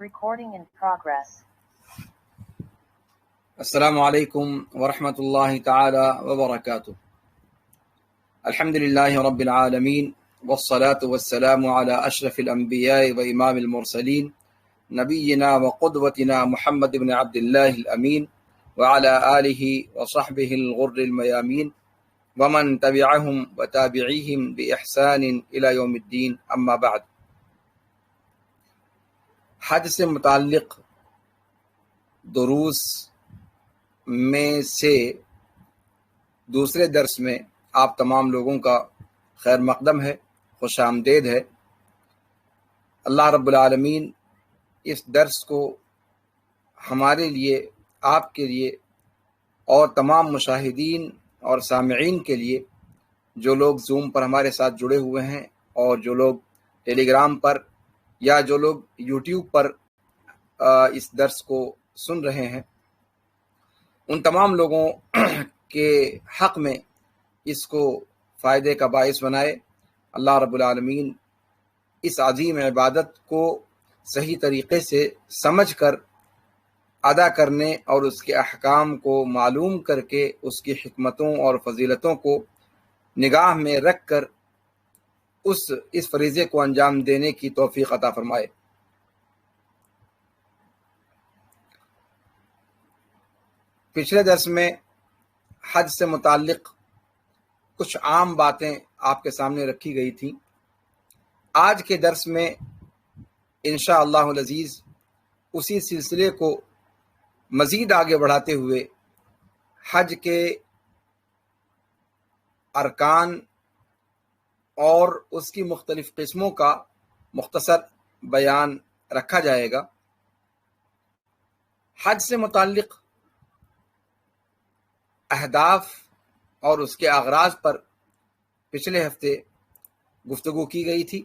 Recording in progress. السلام علیکم ورحمۃ اللہ تعالی وبرکاتہ۔ الحمد للہ رب العالمین والصلاة والسلام علی اشرف الانبیاء وامام المرسلین نبینا وقدوتنا محمد بن عبد اللہ الامین وعلی آلہ وصحبہ الغر المیامین ومن تبعہم وتابعیہم بإحسان الی یوم الدین، اما بعد۔ حج سے متعلق دروس میں سے دوسرے درس میں آپ تمام لوگوں کا خیر مقدم ہے، خوش آمدید ہے۔ اللہ رب العالمین اس درس کو ہمارے لیے، آپ کے لیے اور تمام مشاہدین اور سامعین کے لیے، جو لوگ زوم پر ہمارے ساتھ جڑے ہوئے ہیں اور جو لوگ ٹیلی گرام پر یا جو لوگ یوٹیوب پر اس درس کو سن رہے ہیں، ان تمام لوگوں کے حق میں اس کو فائدے کا باعث بنائے۔ اللہ رب العالمین اس عظیم عبادت کو صحیح طریقے سے سمجھ کر ادا کرنے اور اس کے احکام کو معلوم کر کے اس کی حکمتوں اور فضیلتوں کو نگاہ میں رکھ کر اس فریضے کو انجام دینے کی توفیق عطا فرمائے۔ پچھلے درس میں حج سے متعلق کچھ عام باتیں آپ کے سامنے رکھی گئی تھیں۔ آج کے درس میں انشاءاللہ العزیز اسی سلسلے کو مزید آگے بڑھاتے ہوئے حج کے ارکان اور اس کی مختلف قسموں کا مختصر بیان رکھا جائے گا۔ حج سے متعلق اہداف اور اس کے اغراض پر پچھلے ہفتے گفتگو کی گئی تھی۔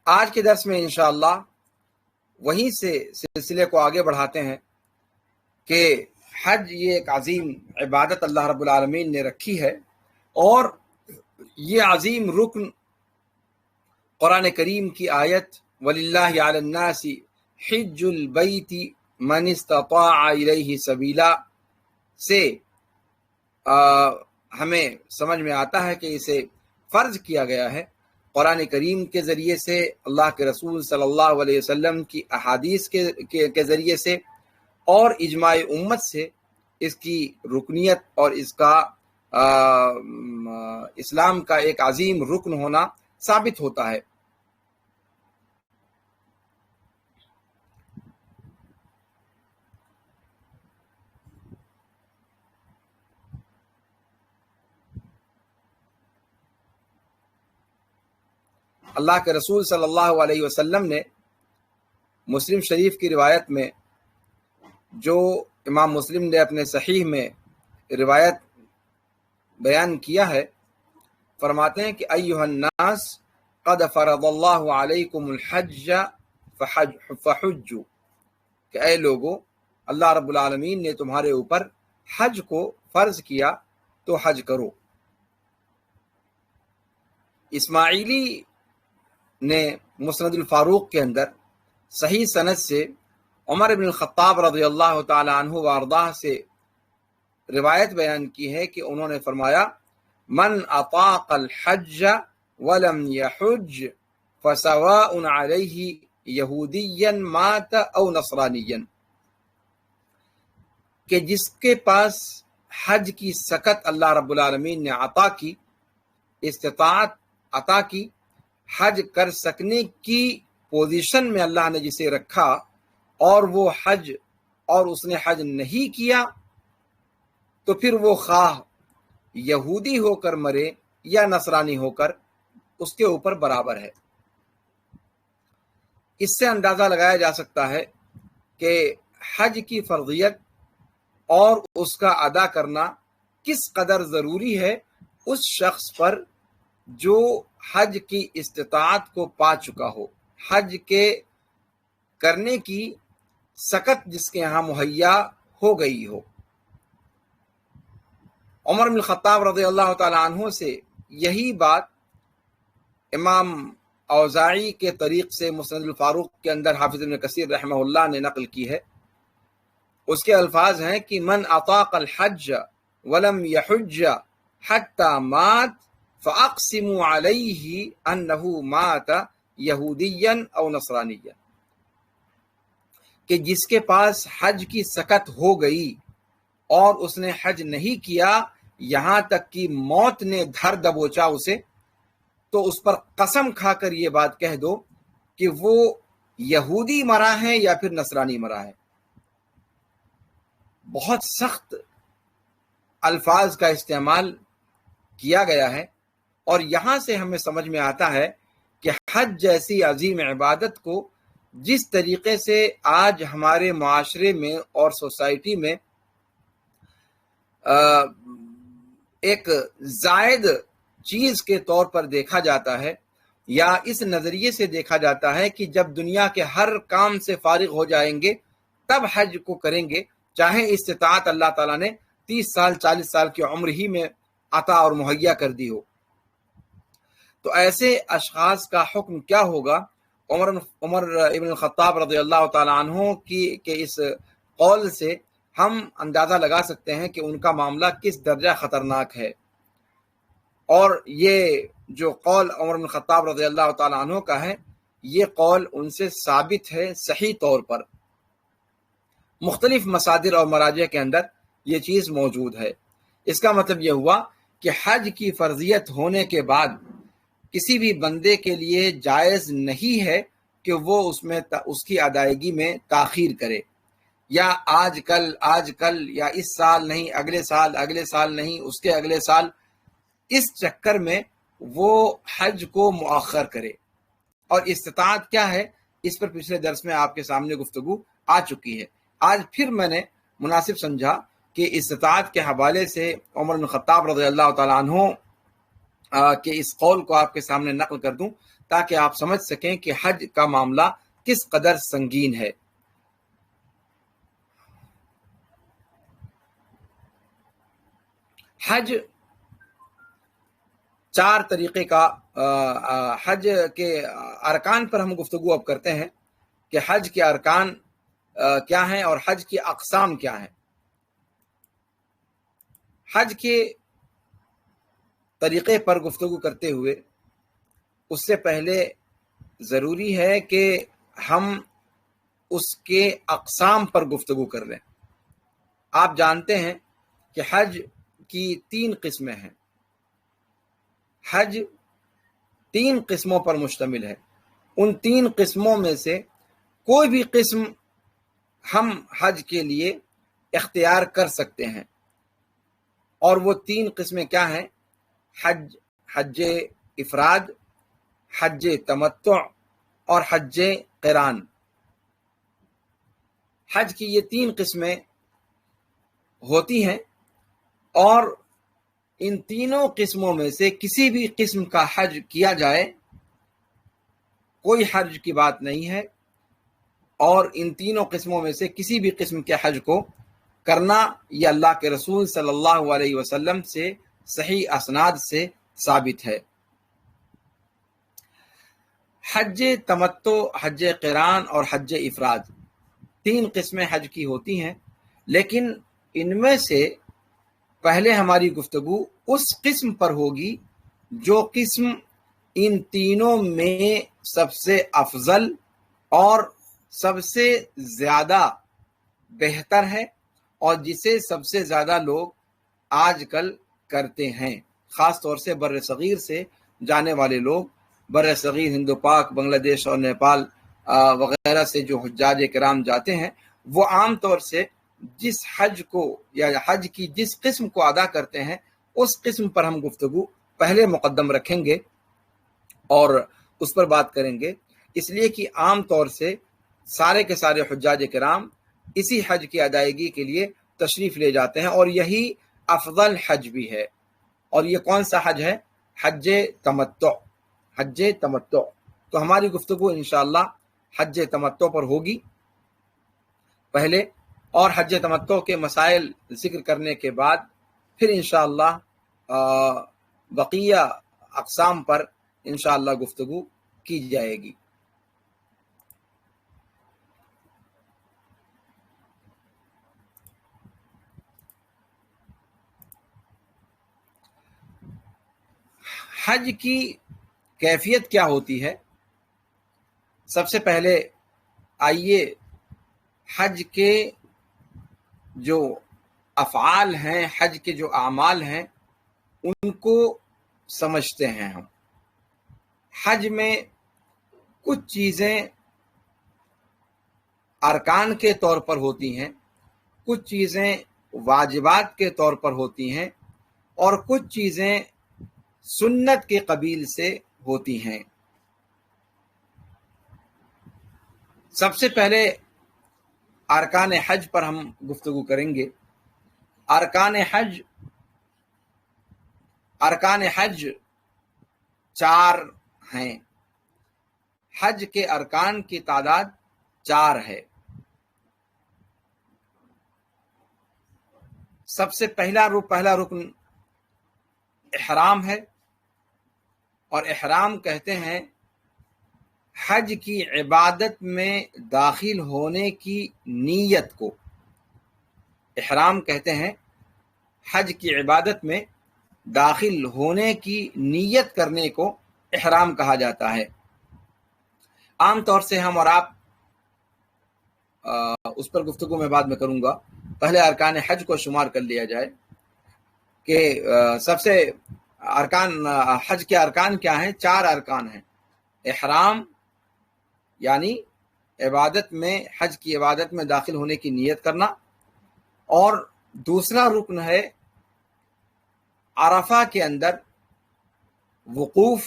آج کے درس میں انشاءاللہ وہیں سے سلسلے کو آگے بڑھاتے ہیں کہ حج یہ ایک عظیم عبادت اللہ رب العالمین نے رکھی ہے، اور یہ عظیم رکن قرآن کریم کی آیت وَلِلَّهِ عَلَى النَّاسِ حِجُّ الْبَيْتِ مَنِ اسْتَطَاعَ إِلَيْهِ سَبِيلًا سے ہمیں سمجھ میں آتا ہے کہ اسے فرض کیا گیا ہے۔ قرآن کریم کے ذریعے سے، اللہ کے رسول صلی اللہ علیہ وسلم کی احادیث کے ذریعے سے اور اجماع امت سے اس کی رکنیت اور اس کا اسلام کا ایک عظیم رکن ہونا ثابت ہوتا ہے۔ اللہ کے رسول صلی اللہ علیہ وسلم نے مسلم شریف کی روایت میں، جو امام مسلم نے اپنے صحیح میں روایت بیان کیا ہے، فرماتے ہیں کہ ایھا الناس قد فرض اللہ علیکم الحج فحجوا، کہ اے لوگو، اللہ رب العالمین نے تمہارے اوپر حج کو فرض کیا تو حج کرو۔ اسماعیلی نے مسند الفاروق کے اندر صحیح سند سے عمر بن الخطاب رضی اللہ تعالی عنہ وارضاہ سے روایت بیان کی ہے کہ انہوں نے فرمایا، من اطاق الحج ولم يحج فسواء علیہ یہودیا مات او نصرانیا، کہ جس کے پاس حج کی سکت اللہ رب العالمین نے عطا کی، استطاعت عطا کی، حج کر سکنے کی پوزیشن میں اللہ نے جسے رکھا، اور وہ حج اور اس نے حج نہیں کیا، تو پھر وہ خواہ یہودی ہو کر مرے یا نصرانی ہو کر، اس کے اوپر برابر ہے۔ اس سے اندازہ لگایا جا سکتا ہے کہ حج کی فرضیت اور اس کا ادا کرنا کس قدر ضروری ہے اس شخص پر جو حج کی استطاعت کو پا چکا ہو، حج کے کرنے کی سکت جس کے یہاں مہیا ہو گئی ہو۔ عمر بن الخطاب رضی اللہ تعالی عنہ سے یہی بات امام اوزاعی کے طریق سے مسند الفاروق کے اندر حافظ ابن کثیر رحمہ اللہ نے نقل کی ہے. اس کے الفاظ ہیں کہ من اطاق الحج ولم يحج حتى مات فاقسموا علیہ انه مات یہودیا او نصرانیا، کہ جس کے پاس حج کی سکت ہو گئی اور اس نے حج نہیں کیا یہاں تک کہ موت نے دھر دبوچا اسے، تو اس پر قسم کھا کر یہ بات کہہ دو کہ وہ یہودی مرا ہے یا پھر نصرانی مرا ہے. بہت سخت الفاظ کا استعمال کیا گیا ہے، اور یہاں سے ہمیں سمجھ میں آتا ہے کہ حج جیسی عظیم عبادت کو جس طریقے سے آج ہمارے معاشرے میں اور سوسائٹی میں ایک زائد چیز کے طور پر دیکھا جاتا ہے، یا اس نظریے سے دیکھا جاتا ہے کہ جب دنیا کے ہر کام سے فارغ ہو جائیں گے تب حج کو کریں گے، چاہے استطاعت اللہ تعالیٰ نے 30 سال 40 سال کی عمر ہی میں عطا اور مہیا کر دی ہو. تو ایسے اشخاص کا حکم کیا ہوگا؟ عمر ابن الخطاب رضی اللہ تعالیٰ عنہ کے اس قول سے ہم اندازہ لگا سکتے ہیں کہ ان کا معاملہ کس درجہ خطرناک ہے. اور یہ جو قول عمر بن الخطاب رضی اللہ تعالیٰ عنہ کا ہے، یہ قول ان سے ثابت ہے صحیح طور پر. مختلف مصادر اور مراجع کے اندر یہ چیز موجود ہے. اس کا مطلب یہ ہوا کہ حج کی فرضیت ہونے کے بعد کسی بھی بندے کے لیے جائز نہیں ہے کہ وہ اس کی ادائیگی میں تاخیر کرے، یا آج کل یا اس سال نہیں اگلے سال نہیں اس کے اگلے سال، اس چکر میں وہ حج کو مؤخر کرے. اور استطاعت کیا ہے اس پر پچھلے درس میں آپ کے سامنے گفتگو آ چکی ہے. آج پھر میں نے مناسب سمجھا کہ استطاعت کے حوالے سے عمر بن خطاب رضی اللہ تعالیٰ عنہ کہ اس قول کو آپ کے سامنے نقل کر دوں تاکہ آپ سمجھ سکیں کہ حج کا معاملہ کس قدر سنگین ہے. حج 4 طریقے کا حج کے ارکان پر ہم گفتگو اب کرتے ہیں کہ حج کے ارکان کیا ہیں اور حج کی اقسام کیا ہیں. حج کے طریقے پر گفتگو کرتے ہوئے اس سے پہلے ضروری ہے کہ ہم اس کے اقسام پر گفتگو کر لیں. آپ جانتے ہیں کہ حج کی 3 قسمیں ہیں. حج 3 قسموں پر مشتمل ہے. ان 3 قسموں میں سے کوئی بھی قسم ہم حج کے لیے اختیار کر سکتے ہیں، اور وہ 3 قسمیں کیا ہیں؟ حج افراد، حج تمتع اور حج قران. حج کی یہ 3 قسمیں ہوتی ہیں، اور ان تینوں قسموں میں سے کسی بھی قسم کا حج کیا جائے کوئی حرج کی بات نہیں ہے، اور ان تینوں قسموں میں سے کسی بھی قسم کے حج کو کرنا یہ اللہ کے رسول صلی اللہ علیہ وسلم سے صحیح اسناد سے ثابت ہے. حج تمتع، حج قران اور حج افراد 3 قسمیں حج کی ہوتی ہیں، لیکن ان میں سے پہلے ہماری گفتگو اس قسم پر ہوگی جو قسم ان تینوں میں سب سے افضل اور سب سے زیادہ بہتر ہے، اور جسے سب سے زیادہ لوگ آج کل کرتے ہیں. خاص طور سے بر صغیر سے جانے والے لوگ، بر صغیر ہند و پاک، بنگلہ دیش اور نیپال وغیرہ سے جو حجاج کرام جاتے ہیں، وہ عام طور سے جس حج کو یا حج کی جس قسم کو ادا کرتے ہیں اس قسم پر ہم گفتگو پہلے مقدم رکھیں گے اور اس پر بات کریں گے، اس لیے کہ عام طور سے سارے کے سارے حجاج کرام اسی حج کی ادائیگی کے لیے تشریف لے جاتے ہیں، اور یہی افضل حج بھی ہے. اور یہ کون سا حج ہے؟ حج تمتع. حج تمتع. تو ہماری گفتگو انشاءاللہ حج تمتع پر ہوگی پہلے، اور حج تمتع کے مسائل ذکر کرنے کے بعد پھر انشاءاللہ بقیہ اقسام پر انشاءاللہ گفتگو کی جائے گی۔ حج کی کیفیت کیا ہوتی ہے؟ سب سے پہلے آئیے حج کے جو افعال ہیں، حج کے جو اعمال ہیں، ان کو سمجھتے ہیں ہم۔ حج میں کچھ چیزیں ارکان کے طور پر ہوتی ہیں، کچھ چیزیں واجبات کے طور پر ہوتی ہیں، اور کچھ چیزیں سنت کے قبیل سے ہوتی ہیں۔ سب سے پہلے ارکان حج پر ہم گفتگو کریں گے۔ ارکان حج 4 ہیں۔ حج کے ارکان کی تعداد 4 ہے۔ سب سے پہلا رکن احرام ہے، اور احرام کہتے ہیں حج کی عبادت میں داخل ہونے کی نیت کو۔ احرام کہتے ہیں حج کی عبادت میں داخل ہونے کی نیت کرنے کو احرام کہا جاتا ہے۔ عام طور سے ہم اور آپ اس پر گفتگو میں بعد میں کروں گا، پہلے ارکان حج کو شمار کر لیا جائے کہ سب سے حج کے ارکان کیا ہیں؟ 4 ارکان ہیں۔ احرام یعنی عبادت میں، حج کی عبادت میں داخل ہونے کی نیت کرنا، اور دوسرا رکن ہے عرفہ کے اندر وقوف،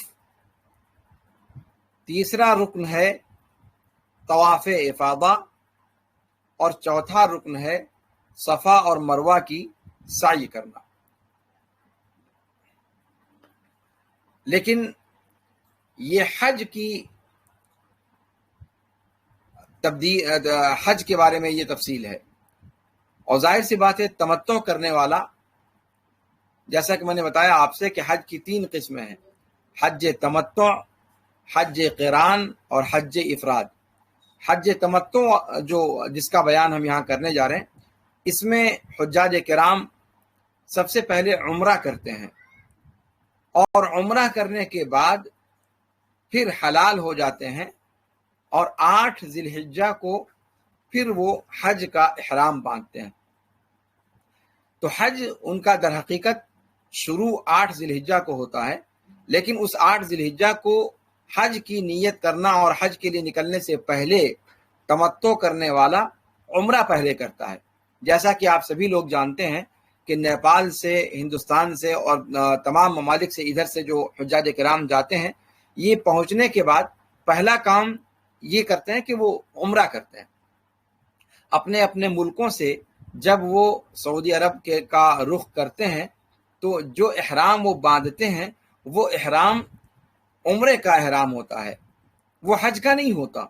تیسرا رکن ہے طواف افاضہ، اور چوتھا رکن ہے صفا اور مروہ کی سعی کرنا۔ لیکن یہ حج کے بارے میں یہ تفصیل ہے، اور ظاہر سی بات ہے تمتع کرنے والا، جیسا کہ میں نے بتایا آپ سے کہ حج کی 3 قسمیں ہیں: حج تمتع، حج قران اور حج افراد۔ حج تمتع جس کا بیان ہم یہاں کرنے جا رہے ہیں، اس میں حجاج کرام سب سے پہلے عمرہ کرتے ہیں، اور عمرہ کرنے کے بعد پھر حلال ہو جاتے ہیں، اور 8 ذی الحجہ کو پھر وہ حج کا احرام باندھتے ہیں۔ تو حج ان کا در حقیقت شروع 8 ذی الحجہ کو ہوتا ہے، لیکن اس 8 ذی الحجہ کو حج کی نیت کرنا اور حج کے لیے نکلنے سے پہلے تمتع کرنے والا عمرہ پہلے کرتا ہے۔ جیسا کہ آپ سبھی لوگ جانتے ہیں کہ نیپال سے، ہندوستان سے اور تمام ممالک سے ادھر سے جو حجاج کرام جاتے ہیں، یہ پہنچنے کے بعد پہلا کام یہ کرتے ہیں کہ وہ عمرہ کرتے ہیں۔ اپنے اپنے ملکوں سے جب وہ سعودی عرب کا رخ کرتے ہیں تو جو احرام وہ باندھتے ہیں وہ احرام عمرے کا احرام ہوتا ہے، وہ حج کا نہیں ہوتا،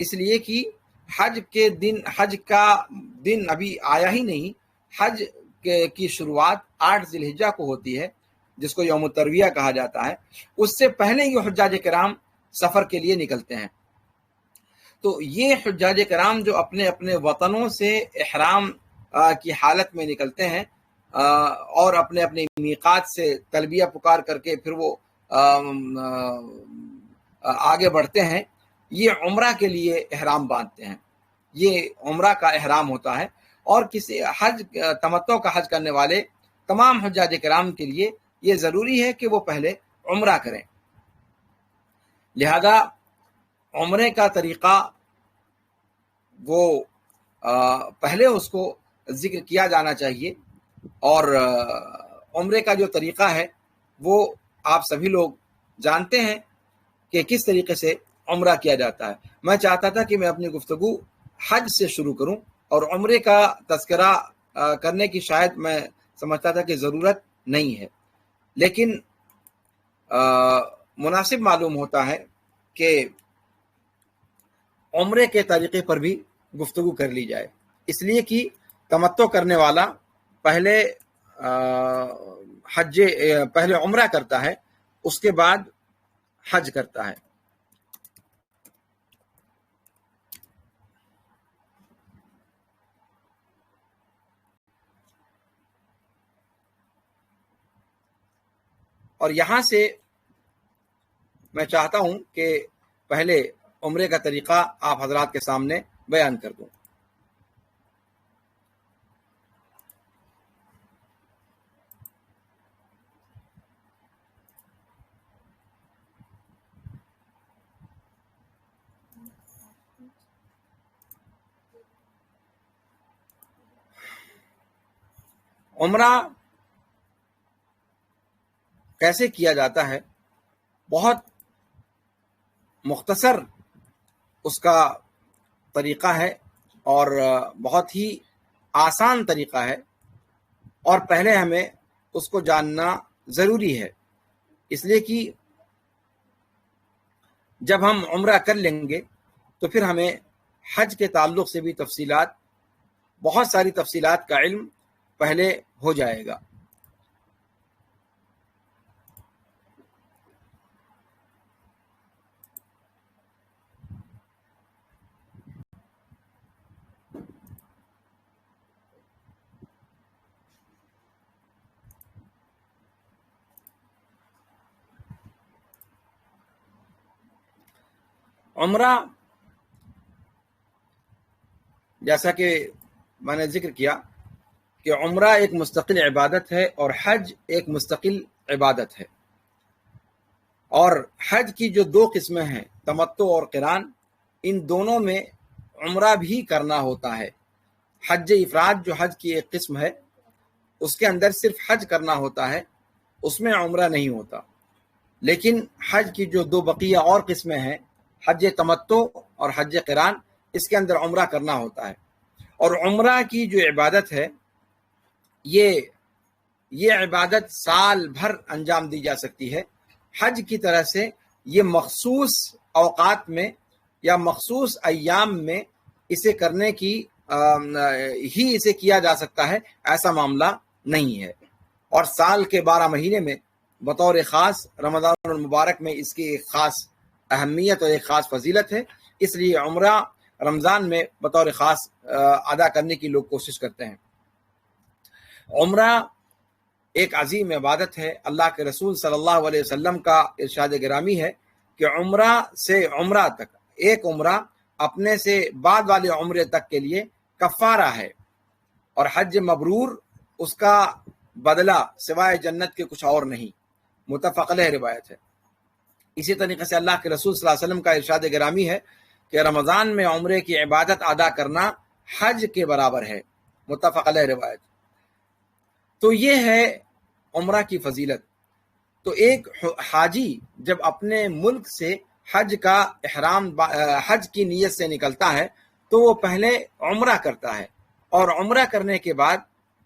اس لیے کہ حج کا دن ابھی آیا ہی نہیں۔ حج کی شروعات 8 ذی الحجہ کو ہوتی ہے، جس کو یوم الترویہ کہا جاتا ہے۔ اس سے پہلے یہ حجاج کرام سفر کے لیے نکلتے ہیں۔ تو یہ حجاج کرام جو اپنے اپنے وطنوں سے احرام کی حالت میں نکلتے ہیں اور اپنے اپنے میقات سے تلبیہ پکار کر کے پھر وہ آگے بڑھتے ہیں، یہ عمرہ کے لیے احرام باندھتے ہیں، یہ عمرہ کا احرام ہوتا ہے۔ اور کسی تمتع کا حج کرنے والے تمام حجاج کرام کے لیے یہ ضروری ہے کہ وہ پہلے عمرہ کریں۔ لہذا عمرے کا طریقہ وہ پہلے اس کو ذکر کیا جانا چاہیے، اور عمرے کا جو طریقہ ہے وہ آپ سبھی لوگ جانتے ہیں کہ کس طریقے سے عمرہ کیا جاتا ہے۔ میں چاہتا تھا کہ میں اپنی گفتگو حج سے شروع کروں، اور عمرے کا تذکرہ کرنے کی شاید میں سمجھتا تھا کہ ضرورت نہیں ہے، لیکن مناسب معلوم ہوتا ہے کہ عمرے کے طریقے پر بھی گفتگو کر لی جائے، اس لیے کہ تمتع کرنے والا پہلے عمرہ کرتا ہے، اس کے بعد حج کرتا ہے۔ اور یہاں سے میں چاہتا ہوں کہ پہلے عمرے کا طریقہ آپ حضرات کے سامنے بیان کر دوں۔ عمرہ کیسے کیا جاتا ہے؟ بہت مختصر اس کا طریقہ ہے اور بہت ہی آسان طریقہ ہے، اور پہلے ہمیں اس کو جاننا ضروری ہے، اس لیے کہ جب ہم عمرہ کر لیں گے تو پھر ہمیں حج کے تعلق سے بھی تفصیلات، بہت ساری تفصیلات کا علم پہلے ہو جائے گا۔ عمرہ، جیسا کہ میں نے ذکر کیا کہ عمرہ ایک مستقل عبادت ہے اور حج ایک مستقل عبادت ہے، اور حج کی جو دو قسمیں ہیں، تمتع اور قران، ان دونوں میں عمرہ بھی کرنا ہوتا ہے۔ حج افراد جو حج کی ایک قسم ہے، اس کے اندر صرف حج کرنا ہوتا ہے، اس میں عمرہ نہیں ہوتا، لیکن حج کی جو دو بقیہ اور قسمیں ہیں، حج تمتع اور حج قران، اس کے اندر عمرہ کرنا ہوتا ہے۔ اور عمرہ کی جو عبادت ہے، یہ عبادت سال بھر انجام دی جا سکتی ہے۔ حج کی طرح سے یہ مخصوص اوقات میں یا مخصوص ایام میں اسے کرنے کی ہی اسے کیا جا سکتا ہے، ایسا معاملہ نہیں ہے۔ اور سال کے 12 مہینے میں بطور خاص رمضان المبارک میں اس کی ایک خاص اہمیت اور ایک خاص فضیلت ہے، اس لیے عمرہ رمضان میں بطور خاص ادا کرنے کی لوگ کوشش کرتے ہیں۔ عمرہ ایک عظیم عبادت ہے۔ اللہ کے رسول صلی اللہ علیہ وسلم کا ارشاد گرامی ہے کہ عمرہ سے عمرہ تک، ایک عمرہ اپنے سے بعد والے عمرے تک کے لیے کفارہ ہے، اور حج مبرور اس کا بدلہ سوائے جنت کے کچھ اور نہیں۔ متفق علیہ روایت ہے۔ اسی طریقے سے اللہ کے رسول صلی اللہ علیہ وسلم کا ارشاد گرامی ہے کہ رمضان میں عمرے کی عبادت ادا کرنا حج کے برابر ہے۔ متفق علیہ روایت۔ تو یہ ہے عمرہ کی فضیلت۔ تو ایک حاجی جب اپنے ملک سے حج کی نیت سے نکلتا ہے تو وہ پہلے عمرہ کرتا ہے، اور عمرہ کرنے کے بعد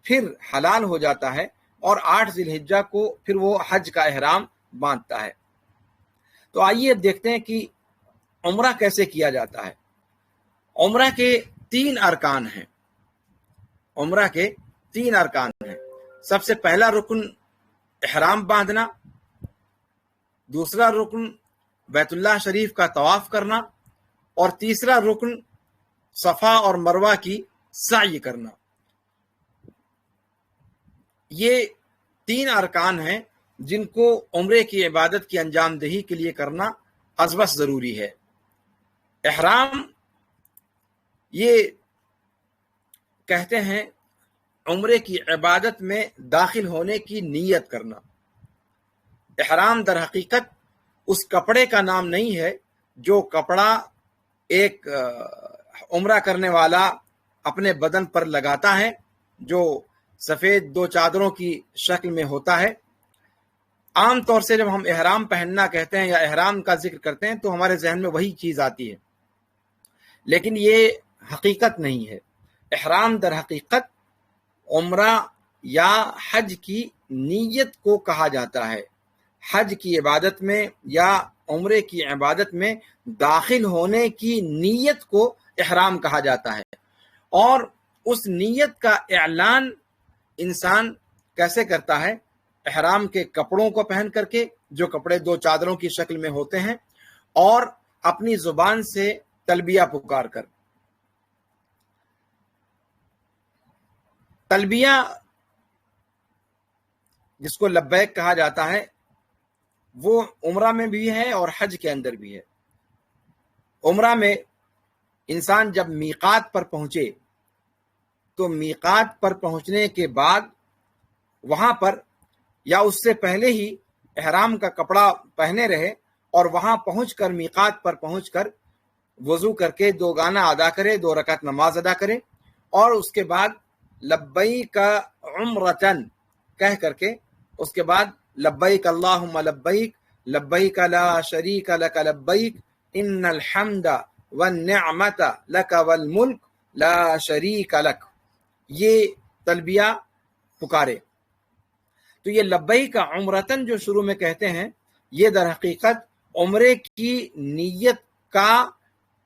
پھر حلال ہو جاتا ہے، اور 8 ذی الحجہ کو پھر وہ حج کا احرام باندھتا ہے۔ تو آئیے اب دیکھتے ہیں کہ عمرہ کیسے کیا جاتا ہے۔ عمرہ کے 3 ارکان ہیں۔ عمرہ کے 3 ارکان ہیں۔ سب سے پہلا رکن احرام باندھنا، دوسرا رکن بیت اللہ شریف کا طواف کرنا، اور تیسرا رکن صفا اور مروہ کی سعی کرنا۔ یہ 3 ارکان ہیں جن کو عمرے کی عبادت کی انجام دہی کے لیے کرنا از بس ضروری ہے۔ احرام، یہ کہتے ہیں عمرے کی عبادت میں داخل ہونے کی نیت کرنا۔ احرام در حقیقت اس کپڑے کا نام نہیں ہے جو کپڑا ایک عمرہ کرنے والا اپنے بدن پر لگاتا ہے، جو سفید 2 چادروں کی شکل میں ہوتا ہے۔ عام طور سے جب ہم احرام پہننا کہتے ہیں یا احرام کا ذکر کرتے ہیں تو ہمارے ذہن میں وہی چیز آتی ہے، لیکن یہ حقیقت نہیں ہے۔ احرام در حقیقت عمرہ یا حج کی نیت کو کہا جاتا ہے۔ حج کی عبادت میں یا عمرے کی عبادت میں داخل ہونے کی نیت کو احرام کہا جاتا ہے، اور اس نیت کا اعلان انسان کیسے کرتا ہے؟ احرام کے کپڑوں کو پہن کر کے، جو کپڑے 2 چادروں کی شکل میں ہوتے ہیں، اور اپنی زبان سے تلبیہ پکار کر۔ تلبیہ جس کو لبیک کہا جاتا ہے، وہ عمرہ میں بھی ہے اور حج کے اندر بھی ہے۔ عمرہ میں انسان جب میقات پر پہنچے تو میقات پر پہنچنے کے بعد وہاں پر یا اس سے پہلے ہی احرام کا کپڑا پہنے رہے اور وہاں پہنچ کر میقات پر پہنچ کر وضو کر کے 2 گانا ادا کرے، 2 رکعت نماز ادا کرے، اور اس کے بعد لبیک عمرتن کہہ کر کے اس کے بعد لبیک اللہم لبیک لبیک لا شریک لک لبیک ان الحمد والنعمت لک والملک لا شریک لک، یہ تلبیہ پکارے۔ تو یہ لبیک عمرتن جو شروع میں کہتے ہیں، یہ در حقیقت عمرے کی نیت کا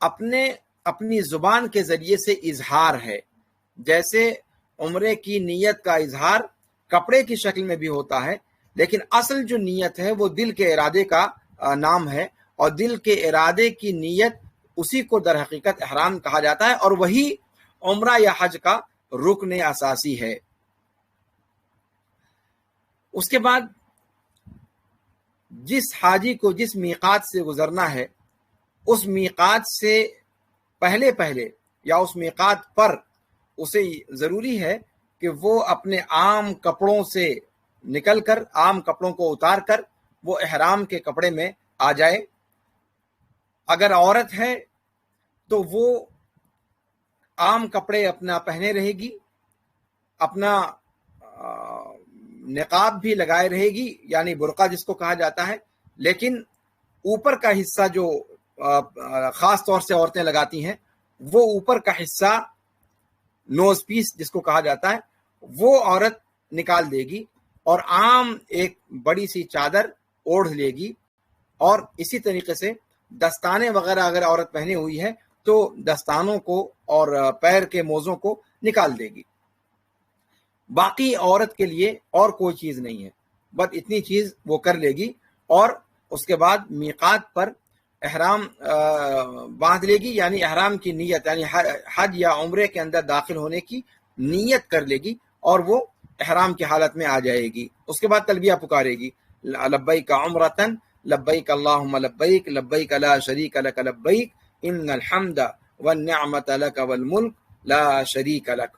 اپنی زبان کے ذریعے سے اظہار ہے۔ جیسے عمرے کی نیت کا اظہار کپڑے کی شکل میں بھی ہوتا ہے، لیکن اصل جو نیت ہے وہ دل کے ارادے کا نام ہے، اور دل کے ارادے کی نیت اسی کو در حقیقت احرام کہا جاتا ہے، اور وہی عمرہ یا حج کا رکن اساسی ہے۔ اس کے بعد جس حاجی کو جس میقات سے گزرنا ہے، اس میقات سے پہلے یا اس میقات پر اسے ضروری ہے کہ وہ اپنے عام کپڑوں سے نکل کر، عام کپڑوں کو اتار کر وہ احرام کے کپڑے میں آ جائے۔ اگر عورت ہے تو وہ عام کپڑے اپنا پہنے رہے گی، اپنا نقاب بھی لگائے رہے گی، یعنی برقع جس کو کہا جاتا ہے، لیکن اوپر کا حصہ جو خاص طور سے عورتیں لگاتی ہیں، وہ اوپر کا حصہ نوز پیس جس کو کہا جاتا ہے، وہ عورت نکال دے گی اور عام ایک بڑی سی چادر اوڑھ لے گی، اور اسی طریقے سے دستانے وغیرہ اگر عورت پہنی ہوئی ہے تو دستانوں کو اور پیر کے موزوں کو نکال دے گی۔ باقی عورت کے لیے اور کوئی چیز نہیں ہے، بس اتنی چیز وہ کر لے گی، اور اس کے بعد میقات پر احرام باندھ لے گی، یعنی احرام کی نیت، یعنی حج یا عمرے کے اندر داخل ہونے کی نیت کر لے گی، اور وہ احرام کی حالت میں آ جائے گی۔ اس کے بعد تلبیہ پکارے گی، لبیک عمرتن لبیک اللہم لبیک لبیک لا شریک لک لبیک ان الحمد والنعمت لک والملک لا شریک لک۔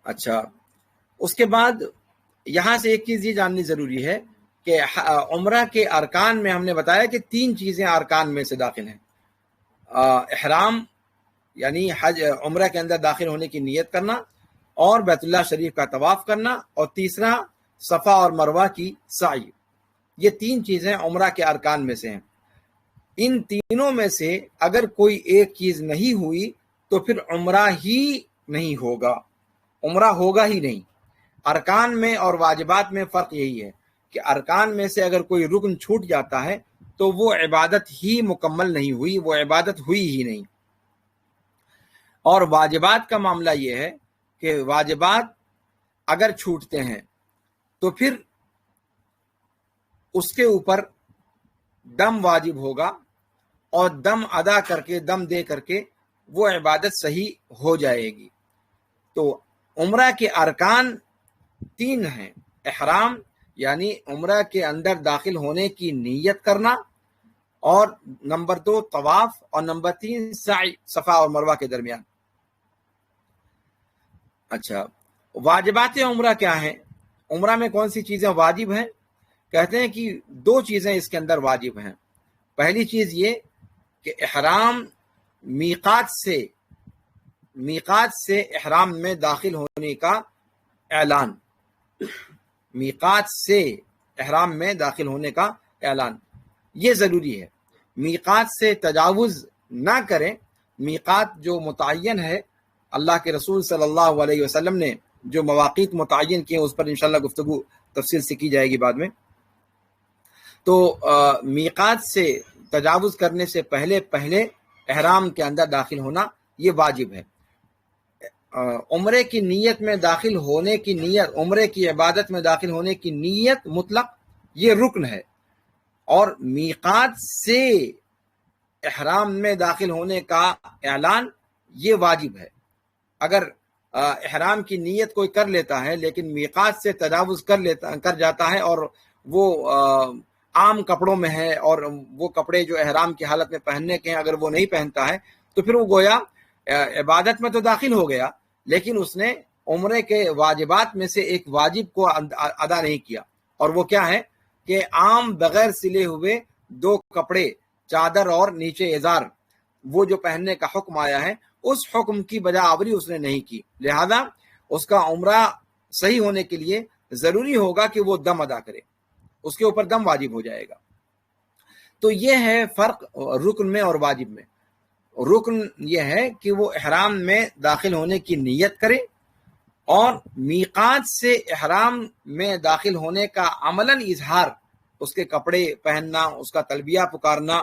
اچھا، اس کے بعد یہاں سے ایک چیز یہ جاننی ضروری ہے کہ عمرہ کے ارکان میں ہم نے بتایا کہ 3 چیزیں ارکان میں سے داخل ہیں، احرام یعنی حج عمرہ کے اندر داخل ہونے کی نیت کرنا، اور بیت اللہ شریف کا طواف کرنا، اور تیسرا صفا اور مروہ کی سعی۔ یہ 3 چیزیں عمرہ کے ارکان میں سے ہیں۔ ان تینوں میں سے اگر کوئی ایک چیز نہیں ہوئی تو پھر عمرہ ہی نہیں ہوگا، عمرہ ہوگا ہی نہیں۔ ارکان میں اور واجبات میں فرق یہی ہے کہ ارکان میں سے اگر کوئی رکن چھوٹ جاتا ہے تو وہ عبادت ہی مکمل نہیں ہوئی، وہ عبادت ہوئی ہی نہیں۔ اور واجبات کا معاملہ یہ ہے کہ واجبات اگر چھوٹتے ہیں تو پھر اس کے اوپر دم واجب ہوگا، اور دم ادا کر کے، دم دے کر کے وہ عبادت صحیح ہو جائے گی۔ تو عمرہ کے ارکان 3 ہیں، احرام یعنی عمرہ کے اندر داخل ہونے کی نیت کرنا، اور نمبر 2 طواف، اور نمبر 3 سعی صفا اور مروہ کے درمیان۔ اچھا، واجبات عمرہ کیا ہیں؟ عمرہ میں کون سی چیزیں واجب ہیں؟ کہتے ہیں کہ 2 چیزیں اس کے اندر واجب ہیں۔ پہلی چیز یہ کہ احرام میقات سے احرام میں داخل ہونے کا اعلان، میقات سے احرام میں داخل ہونے کا اعلان، یہ ضروری ہے۔ میقات سے تجاوز نہ کریں۔ میقات جو متعین ہے، اللہ کے رسول صلی اللہ علیہ وسلم نے جو مواقیت متعین کیے، اس پر انشاءاللہ گفتگو تفصیل سے کی جائے گی بعد میں۔ تو میقات سے تجاوز کرنے سے پہلے احرام کے اندر داخل ہونا یہ واجب ہے۔ عمرے کی نیت میں داخل ہونے کی نیت، عمرے کی عبادت میں داخل ہونے کی نیت مطلق یہ رکن ہے، اور میقات سے احرام میں داخل ہونے کا اعلان یہ واجب ہے۔ اگر احرام کی نیت کوئی کر لیتا ہے لیکن میقات سے تجاوز کر جاتا ہے اور وہ عام کپڑوں میں ہے اور وہ کپڑے جو احرام کی حالت میں پہننے کے ہیں اگر وہ نہیں پہنتا ہے تو پھر وہ گویا عبادت میں تو داخل ہو گیا لیکن اس نے عمرے کے واجبات میں سے ایک واجب کو ادا نہیں کیا، اور وہ کیا ہے کہ عام بغیر سلے ہوئے 2 کپڑے، چادر اور نیچے ازار، وہ جو پہننے کا حکم آیا ہے اس حکم کی بجا آوری اس نے نہیں کی، لہذا اس کا عمرہ صحیح ہونے کے لیے ضروری ہوگا کہ وہ دم ادا کرے، اس کے اوپر دم واجب ہو جائے گا۔ تو یہ ہے فرق رکن میں اور واجب میں۔ رکن یہ ہے کہ وہ احرام میں داخل ہونے کی نیت کرے اور میقات سے احرام میں داخل ہونے کا عملاً اظہار، اس کے کپڑے پہننا، اس کا تلبیہ پکارنا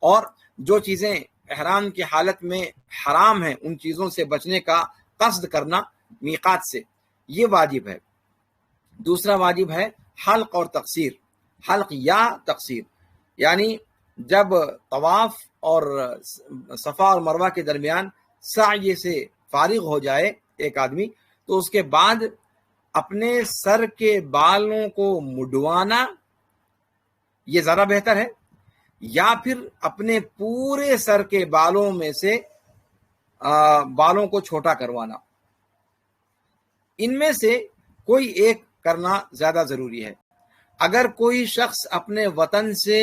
اور جو چیزیں احرام کی حالت میں حرام ہیں ان چیزوں سے بچنے کا قصد کرنا میقات سے، یہ واجب ہے۔ دوسرا واجب ہے حلق اور تقصیر، حلق یا تقصیر، یعنی جب طواف اور صفا اور مروہ کے درمیان سعی سے فارغ ہو جائے ایک آدمی تو اس کے بعد اپنے سر کے بالوں کو مڈوانا یہ زیادہ بہتر ہے، یا پھر اپنے پورے سر کے بالوں میں سے بالوں کو چھوٹا کروانا، ان میں سے کوئی ایک کرنا زیادہ ضروری ہے۔ اگر کوئی شخص اپنے وطن سے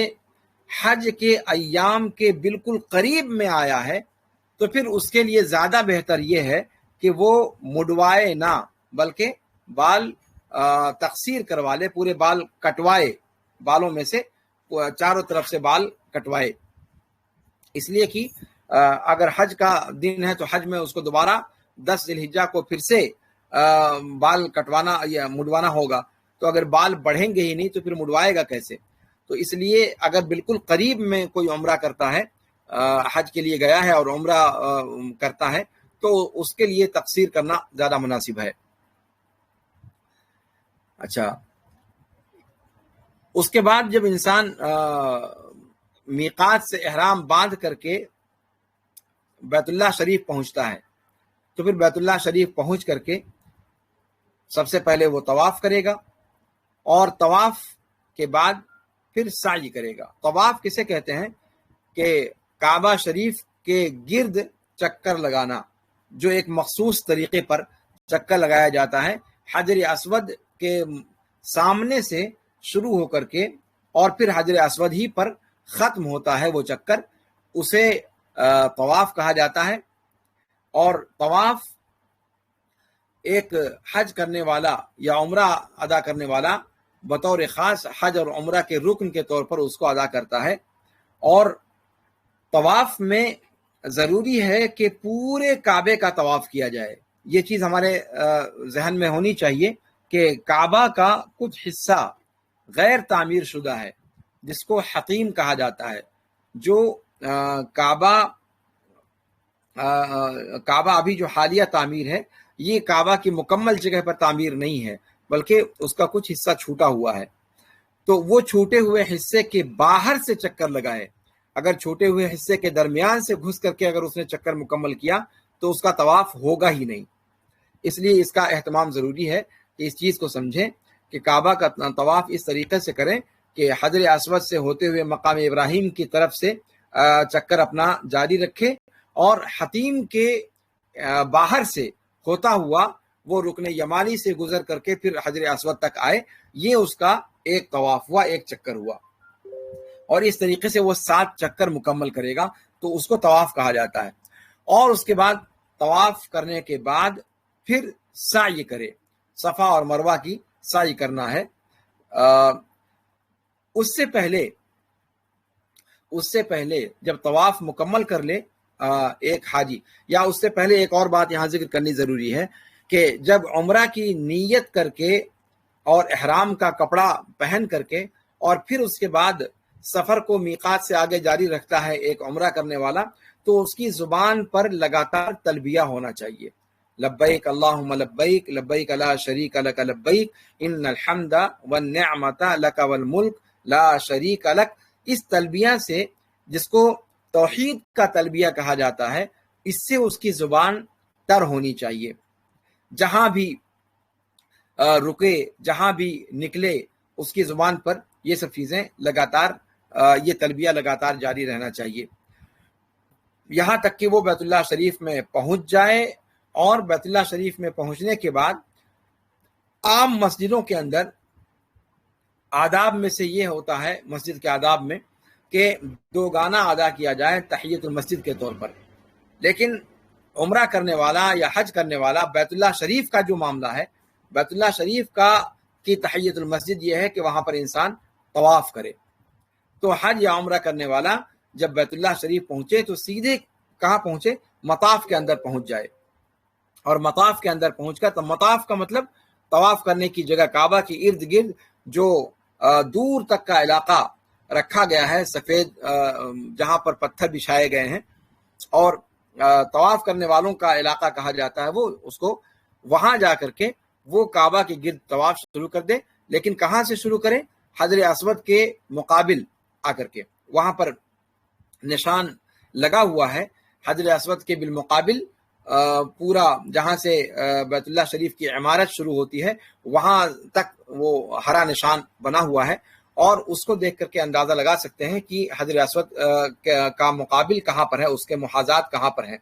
حج کے ایام کے بالکل قریب میں آیا ہے تو پھر اس کے لیے زیادہ بہتر یہ ہے کہ وہ مڈوائے نہ بلکہ بال تقصیر کروا لے، پورے بال کٹوائے، بالوں میں سے چاروں طرف سے بال کٹوائے، اس لیے کہ اگر حج کا دن ہے تو حج میں اس کو دوبارہ 10 ذی الحجہ کو پھر سے بال کٹوانا یا مڈوانا ہوگا، تو اگر بال بڑھیں گے ہی نہیں تو پھر مڈوائے گا کیسے؟ تو اس لیے اگر بالکل قریب میں کوئی عمرہ کرتا ہے، حج کے لیے گیا ہے اور عمرہ کرتا ہے تو اس کے لیے تقصیر کرنا زیادہ مناسب ہے۔ اچھا، اس کے بعد جب انسان میقات سے احرام باندھ کر کے بیت اللہ شریف پہنچتا ہے تو پھر بیت اللہ شریف پہنچ کر کے سب سے پہلے وہ طواف کرے گا اور طواف کے بعد پھر سعی کرے گا۔ طواف کسے کہتے ہیں کہ کعبہ شریف کے گرد چکر لگانا، جو ایک مخصوص طریقے پر چکر لگایا جاتا ہے، حجر اسود کے سامنے سے شروع ہو کر کے اور پھر حجر اسود ہی پر ختم ہوتا ہے وہ چکر، اسے طواف کہا جاتا ہے۔ اور طواف ایک حج کرنے والا یا عمرہ ادا کرنے والا بطور خاص حج اور عمرہ کے رکن کے طور پر اس کو ادا کرتا ہے، اور طواف میں ضروری ہے کہ پورے کعبے کا طواف کیا جائے۔ یہ چیز ہمارے ذہن میں ہونی چاہیے کہ کعبہ کا کچھ حصہ غیر تعمیر شدہ ہے جس کو حطیم کہا جاتا ہے، جو کعبہ ابھی جو حالیہ تعمیر ہے یہ کعبہ کی مکمل جگہ پر تعمیر نہیں ہے بلکہ اس کا کچھ حصہ چھوٹا ہوا ہے، تو وہ چھوٹے ہوئے حصے کے باہر سے چکر لگائے۔ اگر چھوٹے ہوئے حصے کے درمیان سے گھس کر کے اگر اس نے چکر مکمل کیا تو اس کا طواف ہوگا ہی نہیں۔ اس لیے اس کا اہتمام ضروری ہے کہ اس چیز کو سمجھیں کہ کعبہ کا طواف اس طریقے سے کریں کہ حجر اسود سے ہوتے ہوئے مقام ابراہیم کی طرف سے چکر اپنا جاری رکھے اور حتیم کے باہر سے ہوتا ہوا وہ رکن یمانی سے گزر کر کے پھر حجر اسود تک آئے۔ یہ اس کا ایک طواف ہوا، ایک چکر ہوا، اور اس طریقے سے وہ 7 چکر مکمل کرے گا تو اس کو طواف کہا جاتا ہے۔ اور اس کے بعد طواف کرنے کے بعد پھر سعی کرے، صفا اور مروہ کی سعی کرنا ہے۔ اس سے پہلے جب طواف مکمل کر لے ایک حاجی، یا اس سے پہلے ایک اور بات یہاں ذکر کرنی ضروری ہے کہ جب عمرہ کی نیت کر کے اور احرام کا کپڑا پہن کر کے اور پھر اس کے بعد سفر کو میقات سے آگے جاری رکھتا ہے ایک عمرہ کرنے والا، تو اس کی زبان پر لگاتار تلبیہ ہونا چاہیے، لبیک اللہم لبیک لبیک لا شریک لک لبیک ان الحمد والنعمت لک والملک لا شریک لک۔ اس تلبیہ سے، جس کو توحید کا تلبیہ کہا جاتا ہے، اس سے اس کی زبان تر ہونی چاہیے۔ جہاں بھی رکے، جہاں بھی نکلے، اس کی زبان پر یہ سب چیزیں لگاتار، یہ تلبیہ لگاتار جاری رہنا چاہیے، یہاں تک کہ وہ بیت اللہ شریف میں پہنچ جائے۔ اور بیت اللہ شریف میں پہنچنے کے بعد عام مسجدوں کے اندر آداب میں سے یہ ہوتا ہے، مسجد کے آداب میں، کہ 2 گانا ادا کیا جائے تحیت المسجد کے طور پر، لیکن عمرہ کرنے والا یا حج کرنے والا بیت اللہ شریف کا جو معاملہ ہے، بیت اللہ شریف کی تحیت المسجد یہ ہے کہ وہاں پر انسان طواف کرے۔ تو حج یا عمرہ کرنے والا جب بیت اللہ شریف پہنچے تو سیدھے کہاں پہنچے؟ مطاف کے اندر پہنچ جائے، اور مطاف کے اندر پہنچ کر، تو مطاف کا مطلب طواف کرنے کی جگہ، کعبہ کے ارد گرد جو دور تک کا علاقہ رکھا گیا ہے سفید، جہاں پر پتھر بچھائے گئے ہیں اور طواف کرنے والوں کا علاقہ کہا جاتا ہے، وہ اس کو وہاں جا کر کے وہ کعبہ کے گرد طواف شروع کر دے۔ لیکن کہاں سے شروع کریں؟ حجر اسود کے مقابل آ کر کے، وہاں پر نشان لگا ہوا ہے حجر اسود کے بالمقابل، پورا جہاں سے بیت اللہ شریف کی عمارت شروع ہوتی ہے وہاں تک وہ ہرا نشان بنا ہوا ہے، اور اس کو دیکھ کر کے اندازہ لگا سکتے ہیں کہ حجر اسود کا مقابل کہاں پر ہے، اس کے محاذات کہاں پر ہیں۔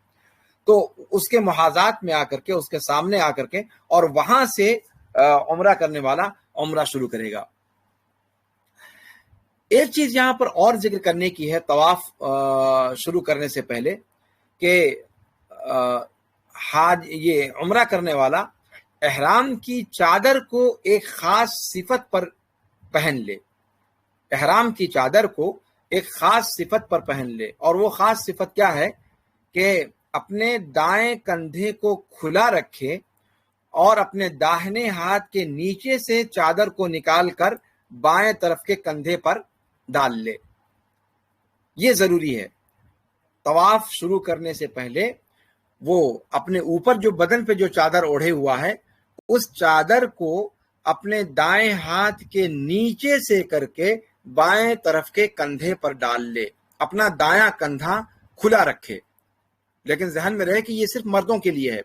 تو اس کے محاذات میں آ کر کے، اس کے سامنے آ کر کے، اور وہاں سے عمرہ کرنے والا عمرہ شروع کرے گا۔ ایک چیز یہاں پر اور ذکر کرنے کی ہے طواف شروع کرنے سے پہلے، کہ یہ عمرہ کرنے والا احرام کی چادر کو ایک خاص صفت پر پہن لے، احرام کی چادر کو ایک خاص صفت پر پہن لے، اور وہ خاص صفت کیا ہے؟ کہ اپنے دائیں کندھے کو کھلا رکھے اور اپنے داہنے ہاتھ کے نیچے سے چادر کو نکال کر بائیں طرف کے کندھے پر ڈال لے۔ یہ ضروری ہے، طواف شروع کرنے سے پہلے وہ اپنے اوپر جو بدن پہ جو چادر اوڑھے ہوا ہے، اس چادر کو اپنے دائیں ہاتھ کے نیچے سے کر کے بائیں طرف کے کندھے پر ڈال لے، اپنا دایاں کندھا کھلا رکھے۔ لیکن ذہن میں رہے کہ یہ صرف مردوں کے لیے ہے،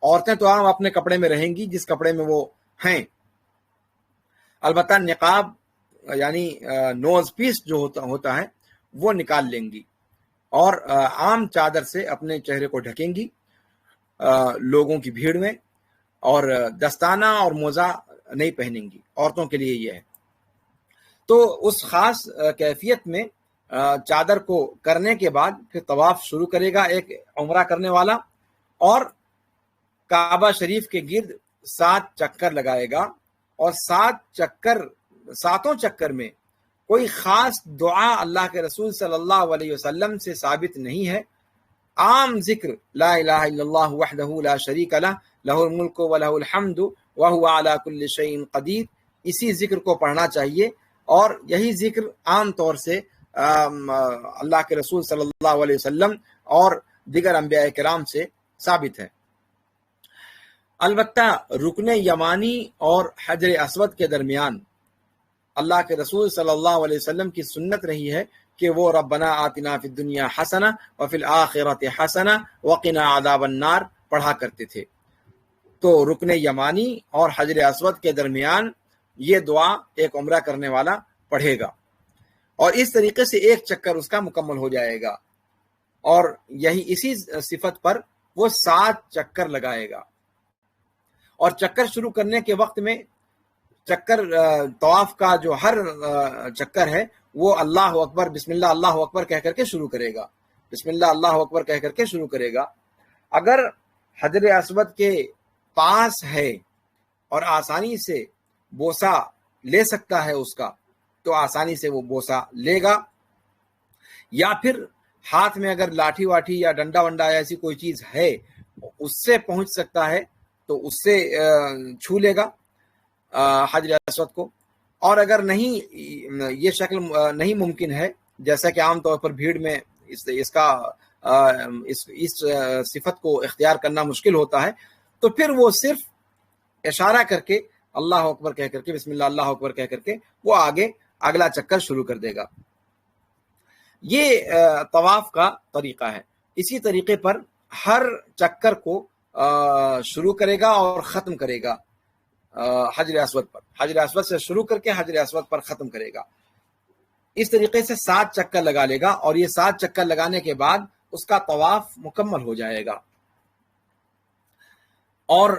عورتیں تو عام اپنے کپڑے میں رہیں گی جس کپڑے میں وہ ہیں، البتہ نقاب یعنی نوز پیس جو ہوتا ہے وہ نکال لیں گی، اور عام چادر سے اپنے چہرے کو ڈھکیں گی لوگوں کی بھیڑ میں، اور دستانہ اور موزہ نہیں پہنیں گی، عورتوں کے لیے یہ ہے۔ تو اس خاص کیفیت میں چادر کو کرنے کے بعد پھر طواف شروع کرے گا ایک عمرہ کرنے والا، اور کعبہ شریف کے گرد 7 چکر لگائے گا، اور 7 چکر میں کوئی خاص دعا اللہ کے رسول صلی اللہ علیہ وسلم سے ثابت نہیں ہے، عام ذکر لا الہ الا اللہ وحدہ لا شریک لہ لہ الملک ولہ الحمد وہو علی کل شیء قدیر، اسی ذکر کو پڑھنا چاہیے، اور یہی ذکر عام طور سے اللہ کے رسول صلی اللہ علیہ وسلم اور دیگر انبیاء کرام سے ثابت ہے۔ البتہ رکن یمانی اور حجر اسود کے درمیان اللہ کے رسول صلی اللہ علیہ وسلم کی سنت رہی ہے کہ وہ ربنا آتنا فی الدنیا حسنہ وفی الآخرۃ حسنہ وقنا عذاب النار پڑھا کرتے تھے۔ تو رکن یمانی اور حجر اسود کے درمیان یہ دعا ایک عمرہ کرنے والا پڑھے گا، اور اس طریقے سے ایک چکر اس کا مکمل ہو جائے گا، اور اسی صفت پر وہ 7 چکر لگائے گا۔ اور چکر شروع کرنے کے وقت میں طواف کا جو ہر چکر ہے وہ اللہ اکبر، بسم اللہ اللہ اکبر کہہ کر کے شروع کرے گا، بسم اللہ اللہ اکبر کہہ کر کے شروع کرے گا۔ اگر حجر اسود کے پاس ہے اور آسانی سے بوسہ لے سکتا ہے اس کا، تو آسانی سے وہ بوسہ لے گا، یا پھر ہاتھ میں اگر لاٹھی واٹھی یا ڈنڈا ونڈا ایسی کوئی چیز ہے اس سے پہنچ سکتا ہے تو اس سے چھو لے گا حجر اسود کو۔ اور اگر نہیں، یہ شکل نہیں ممکن ہے، جیسا کہ عام طور پر بھیڑ میں اس صفت کو اختیار کرنا مشکل ہوتا ہے، تو پھر وہ صرف اشارہ کر کے اللہ اکبر کہہ کر کے، بسم اللہ اللہ اکبر کہہ کر کے وہ آگے اگلا چکر شروع کر دے گا۔ یہ طواف کا طریقہ ہے۔ اسی طریقے پر ہر چکر کو شروع کرے گا اور ختم کرے گا حجر اسود پر، حجر اسود سے شروع کر کے حجر اسود پر ختم کرے گا. اس طریقے سے 7 چکر لگا لے گا، اور یہ 7 چکر لگانے کے بعد اس کا طواف مکمل ہو جائے گا. اور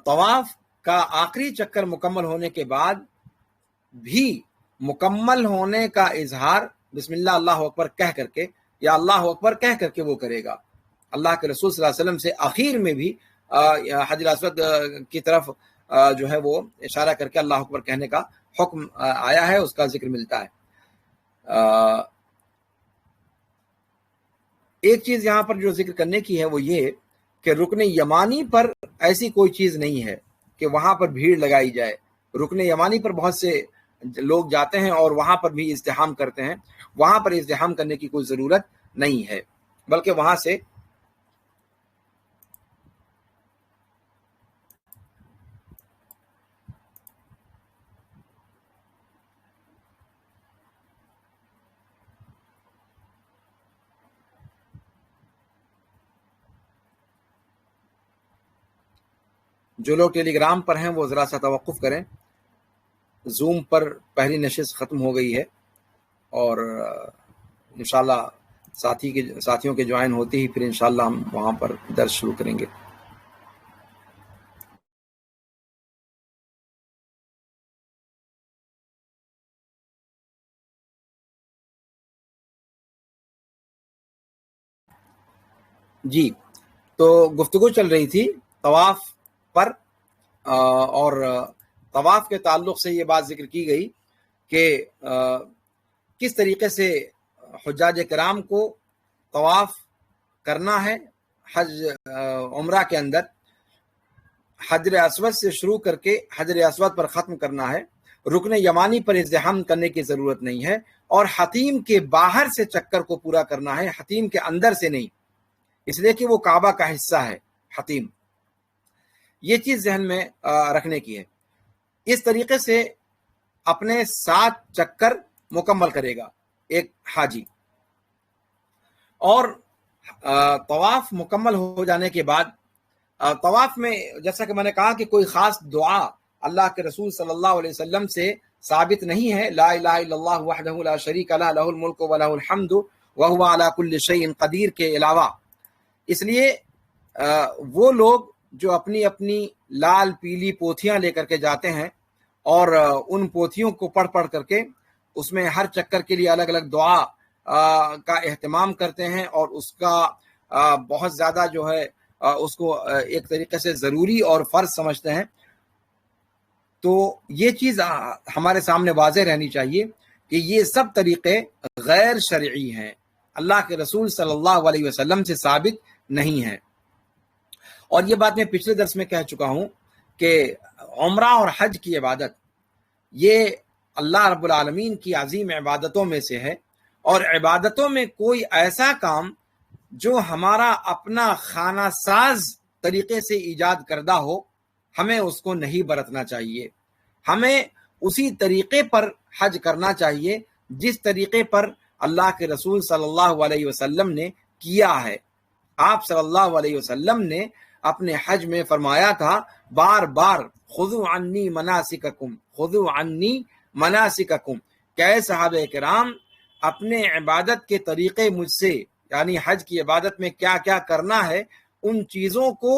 طواف کا آخری چکر مکمل ہونے کے بعد بھی مکمل ہونے کا اظہار بسم اللہ اللہ اکبر کہہ کر کے یا اللہ اکبر کہہ کر کے وہ کرے گا. اللہ کے رسول صلی اللہ علیہ وسلم سے آخر میں بھی حجر اسود کی طرف جو ہے وہ اشارہ کر کے اللہ اکبر کہنے کا حکم آیا ہے، اس کا ذکر ملتا ہے. ایک چیز یہاں پر جو ذکر کرنے کی ہے وہ یہ کہ رکن یمانی پر ایسی کوئی چیز نہیں ہے کہ وہاں پر بھیڑ لگائی جائے. رکن یمانی پر بہت سے لوگ جاتے ہیں اور وہاں پر بھی ازدحام کرتے ہیں. وہاں پر ازدحام کرنے کی کوئی ضرورت نہیں ہے، بلکہ وہاں سے جو لوگ ٹیلی گرام پر ہیں وہ ذرا سا توقف کریں. زوم پر پہلی نشست ختم ہو گئی ہے، اور انشاءاللہ ساتھیوں کے جوائن ہوتے ہی پھر انشاءاللہ ہم وہاں پر درس شروع کریں گے. جی، تو گفتگو چل رہی تھی طواف پر، اور طواف کے تعلق سے یہ بات ذکر کی گئی کہ کس طریقے سے حجاج کرام کو طواف کرنا ہے. حج عمرہ کے اندر حجر اسود سے شروع کر کے حجر اسود پر ختم کرنا ہے. رکن یمانی پر ازدحام کرنے کی ضرورت نہیں ہے، اور حتیم کے باہر سے چکر کو پورا کرنا ہے، حتیم کے اندر سے نہیں، اس لیے کہ وہ کعبہ کا حصہ ہے حتیم. یہ چیز ذہن میں رکھنے کی ہے. اس طریقے سے اپنے 7 چکر مکمل کرے گا ایک حاجی. اور طواف مکمل ہو جانے کے بعد طواف میں جیسا کہ میں نے کہا کہ کوئی خاص دعا اللہ کے رسول صلی اللہ علیہ وسلم سے ثابت نہیں ہے. لا الہ الا اللہ وحدہ لا شریک لہ لہ الملک ولہ الحمد وہو علی کل شیء قدیر کے علاوہ. اس لیے وہ لوگ جو اپنی اپنی لال پیلی پوتھیاں لے کر کے جاتے ہیں اور ان پوتھیوں کو پڑھ پڑھ کر کے اس میں ہر چکر کے لیے الگ الگ دعا کا اہتمام کرتے ہیں، اور اس کا بہت زیادہ جو ہے اس کو ایک طریقے سے ضروری اور فرض سمجھتے ہیں. تو یہ چیز ہمارے سامنے واضح رہنی چاہیے کہ یہ سب طریقے غیر شرعی ہیں، اللہ کے رسول صلی اللہ علیہ وسلم سے ثابت نہیں ہیں. اور یہ بات میں پچھلے درس میں کہہ چکا ہوں کہ عمرہ اور حج کی عبادت یہ اللہ رب العالمین کی عظیم عبادتوں میں سے ہے، اور عبادتوں میں کوئی ایسا کام جو ہمارا اپنا خانہ ساز طریقے سے ایجاد کردہ ہو، ہمیں اس کو نہیں برتنا چاہیے. ہمیں اسی طریقے پر حج کرنا چاہیے جس طریقے پر اللہ کے رسول صلی اللہ علیہ وسلم نے کیا ہے. آپ صلی اللہ علیہ وسلم نے اپنے حج میں فرمایا تھا بار بار خذوا عنی مناسککم، خذوا عنی مناسککم، کہ اے صحابہ کرام اپنے عبادت کے طریقے مجھ سے، یعنی حج کی عبادت میں کیا کیا کرنا ہے ان چیزوں کو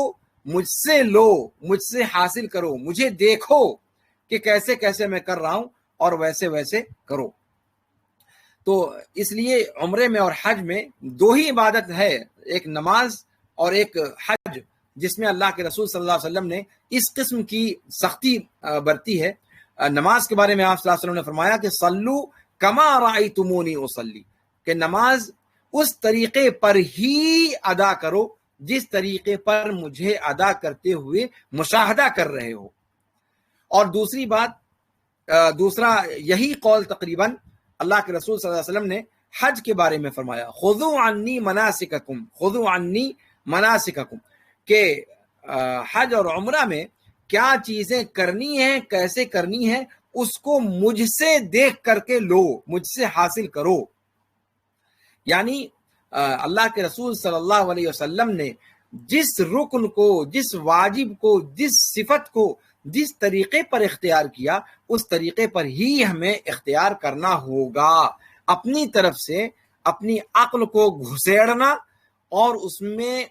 مجھ سے لو، مجھ سے حاصل کرو، مجھے دیکھو کہ کیسے کیسے میں کر رہا ہوں اور ویسے ویسے کرو. تو اس لیے عمرے میں اور حج میں 2 ہی عبادت ہے، ایک نماز اور ایک حج، جس میں اللہ کے رسول صلی اللہ علیہ وسلم نے اس قسم کی سختی برتی ہے. نماز کے بارے میں آپ صلی اللہ علیہ وسلم نے فرمایا کہ صلو کما رأیتمونی اصلی، کہ نماز اس طریقے پر ہی ادا کرو جس طریقے پر مجھے ادا کرتے ہوئے مشاہدہ کر رہے ہو. اور دوسری بات، دوسرا یہی قول تقریباً اللہ کے رسول صلی اللہ علیہ وسلم نے حج کے بارے میں فرمایا، خذوا عنی مناسککم، خذوا عنی مناسککم، کہ حج اور عمرہ میں کیا چیزیں کرنی ہیں، کیسے کرنی ہیں، اس کو مجھ سے دیکھ کر کے لو، مجھ سے حاصل کرو. یعنی اللہ کے رسول صلی اللہ علیہ وسلم نے جس رکن کو، جس واجب کو، جس صفت کو جس طریقے پر اختیار کیا اس طریقے پر ہی ہمیں اختیار کرنا ہوگا۔ اپنی طرف سے اپنی عقل کو گھسیڑنا اور اس میں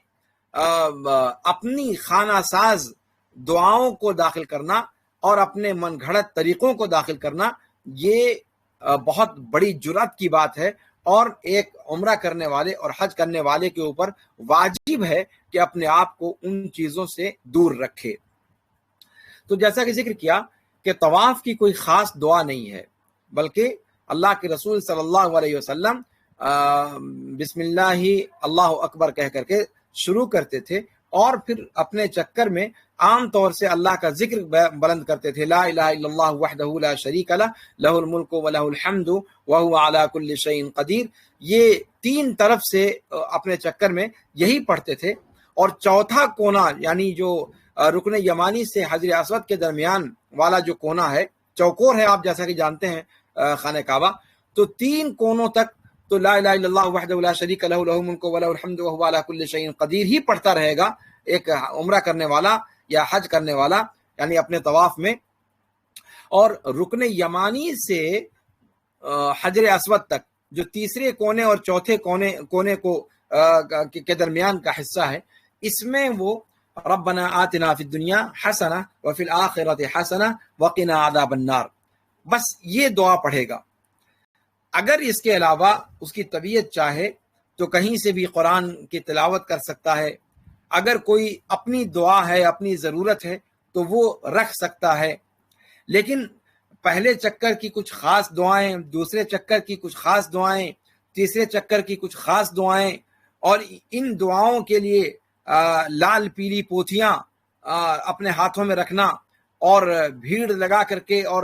اپنی خانہ ساز دعاؤں کو داخل کرنا اور اپنے من گھڑت طریقوں کو داخل کرنا، یہ بہت بڑی جرأت کی بات ہے، اور ایک عمرہ کرنے والے اور حج کرنے والے کے اوپر واجب ہے کہ اپنے آپ کو ان چیزوں سے دور رکھے۔ تو جیسا کہ ذکر کیا کہ طواف کی کوئی خاص دعا نہیں ہے، بلکہ اللہ کے رسول صلی اللہ علیہ وسلم بسم اللہ اللہ اکبر کہہ کر کے شروع کرتے تھے، اور پھر اپنے چکر میں عام طور سے اللہ کا ذکر بلند کرتے تھے، لا الہ الا اللہ وحدہ لا شریک لہ لہ الملک و لہ الحمد وہو علی کل شیء قدیر، یہ تین طرف سے اپنے چکر میں یہی پڑھتے تھے۔ اور چوتھا کونا یعنی جو رکن یمانی سے حجر اسود کے درمیان والا جو کونا ہے، چوکور ہے آپ جیسا کہ جانتے ہیں خانہ کعبہ، تو تین کونوں تک تو لا الہ الا اللہ وحدہ لا شریک لہ لہ الملک و لہ الحمد وہو علی کل شیء قدیر ہی پڑھتا رہے گا ایک عمرہ کرنے والا یا حج کرنے والا، یعنی اپنے طواف میں۔ اور رکن یمانی سے حجر اسود تک جو تیسرے کونے اور چوتھے کونے کو کے درمیان کا حصہ ہے، اس میں وہ ربنا آتنا فی الدنیا حسنہ وفی الآخرۃ حسنہ وقنا عذاب النار، بس یہ دعا پڑھے گا۔ اگر اس کے علاوہ اس کی طبیعت چاہے تو کہیں سے بھی قرآن کی تلاوت کر سکتا ہے، اگر کوئی اپنی دعا ہے، اپنی ضرورت ہے تو وہ رکھ سکتا ہے، لیکن پہلے چکر کی کچھ خاص دعائیں، دوسرے چکر کی کچھ خاص دعائیں، تیسرے چکر کی کچھ خاص دعائیں، اور ان دعاؤں کے لیے لال پیلی پوتھیاں اپنے ہاتھوں میں رکھنا اور بھیڑ لگا کر کے اور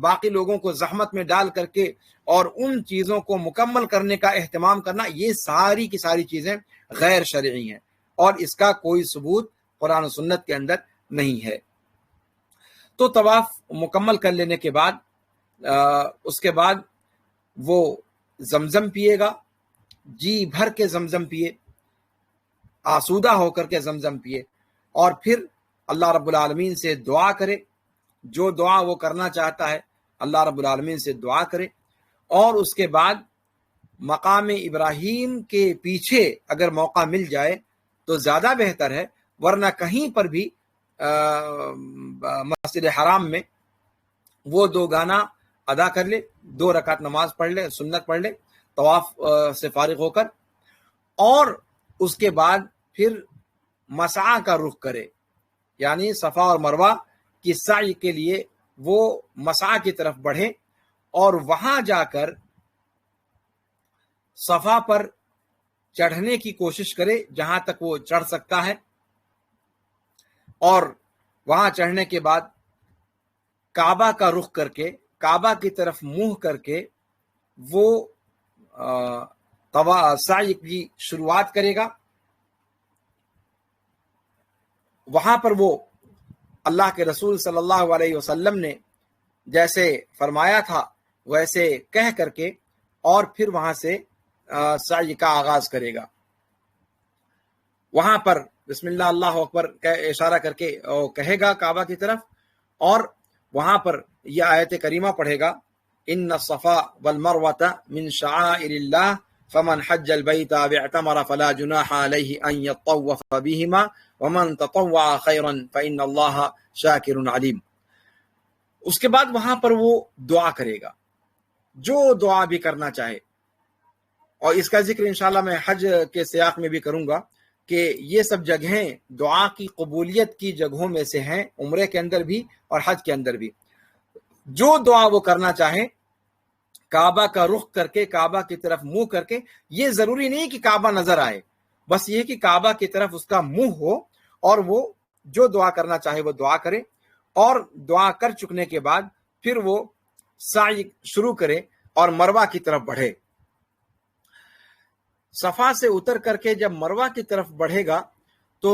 باقی لوگوں کو زحمت میں ڈال کر کے اور ان چیزوں کو مکمل کرنے کا اہتمام کرنا، یہ ساری کی ساری چیزیں غیر شرعی ہیں اور اس کا کوئی ثبوت قرآن و سنت کے اندر نہیں ہے۔ تو طواف مکمل کر لینے کے بعد اس کے بعد وہ زمزم پیے گا، جی بھر کے زمزم پیے، آسودہ ہو کر کے زمزم پیے، اور پھر اللہ رب العالمین سے دعا کرے، جو دعا وہ کرنا چاہتا ہے اللہ رب العالمین سے دعا کرے، اور اس کے بعد مقام ابراہیم کے پیچھے اگر موقع مل جائے تو زیادہ بہتر ہے، ورنہ کہیں پر بھی مسجد حرام میں وہ دو گانا ادا کر لے، 2 رکعت نماز پڑھ لے، سنت پڑھ لے طواف سے فارغ ہو کر، اور اس کے بعد پھر مسعی کا رخ کرے، یعنی صفا اور مروہ کی سعی کے لیے وہ مسعی کی طرف بڑھے، اور وہاں جا کر صفا پر چڑھنے کی کوشش کرے جہاں تک وہ چڑھ سکتا ہے، اور وہاں چڑھنے کے بعد کعبہ کا رخ کر کے، کعبہ کی طرف منہ کر کے وہ سعی کی شروعات کرے گا۔ وہاں پر وہ اللہ کے رسول صلی اللہ علیہ وسلم نے جیسے فرمایا تھا ویسے کہہ کر کے، اور پھر وہاں سے سعی کا آغاز کرے گا۔ وہاں پر بسم اللہ اللہ اکبر کا اشارہ کر کے کہے گا کعبہ کی طرف، اور وہاں پر یہ آیت کریمہ پڑھے گا، ان الصفا والمروۃ من شعائر اللہ فمن حج البیت او اعتمر فلا جناح علیہ ان یطوف بہما ومن تطوع خیرا فان اللہ شاکر علیم۔ اس کے بعد وہاں پر وہ دعا کرے گا، جو دعا بھی کرنا چاہے، اور اس کا ذکر انشاءاللہ میں حج کے سیاق میں بھی کروں گا کہ یہ سب جگہیں دعا کی قبولیت کی جگہوں میں سے ہیں، عمرے کے اندر بھی اور حج کے اندر بھی۔ جو دعا وہ کرنا چاہیں کعبہ کا رخ کر کے، کعبہ کی طرف منہ کر کے، یہ ضروری نہیں کہ کعبہ نظر آئے، بس یہ کہ کعبہ کی طرف اس کا منہ ہو اور وہ جو دعا کرنا چاہے وہ دعا کرے، اور دعا کر چکنے کے بعد پھر وہ سعی شروع کرے اور مروہ کی طرف بڑھے۔ صفا سے اتر کر کے جب مروہ کی طرف بڑھے گا تو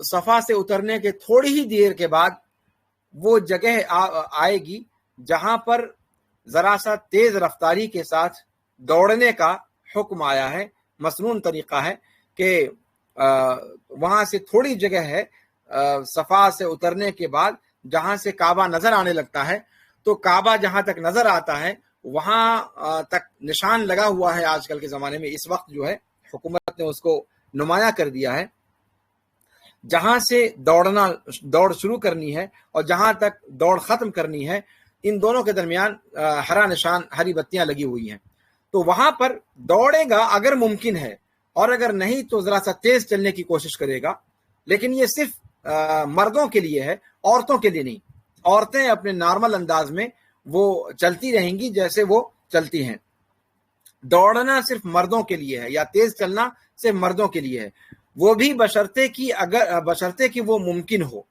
صفا سے اترنے کے تھوڑی ہی دیر کے بعد وہ جگہ آئے گی جہاں پر ذرا سا تیز رفتاری کے ساتھ دوڑنے کا حکم آیا ہے، مسنون طریقہ ہے کہ وہاں سے تھوڑی جگہ ہے صفا سے اترنے کے بعد جہاں سے کعبہ نظر آنے لگتا ہے، تو کعبہ جہاں تک نظر آتا ہے وہاں تک نشان لگا ہوا ہے آج کل کے زمانے میں۔ اس وقت جو ہے حکومت نے اس کو نمایاں کر دیا ہے، جہاں سے دوڑ شروع کرنی ہے اور جہاں تک دوڑ ختم کرنی ہے، ان دونوں کے درمیان ہرا نشان، ہری بتیاں لگی ہوئی ہیں۔ تو وہاں پر دوڑے گا اگر ممکن ہے، اور اگر نہیں تو ذرا سا تیز چلنے کی کوشش کرے گا، لیکن یہ صرف مردوں کے لیے ہے، عورتوں کے لیے نہیں۔ عورتیں اپنے نارمل انداز میں وہ چلتی رہیں گی جیسے وہ چلتی ہیں۔ دوڑنا صرف مردوں کے لیے ہے، یا تیز چلنا صرف مردوں کے لیے ہے، وہ بھی بشرطے کہ وہ ممکن ہو۔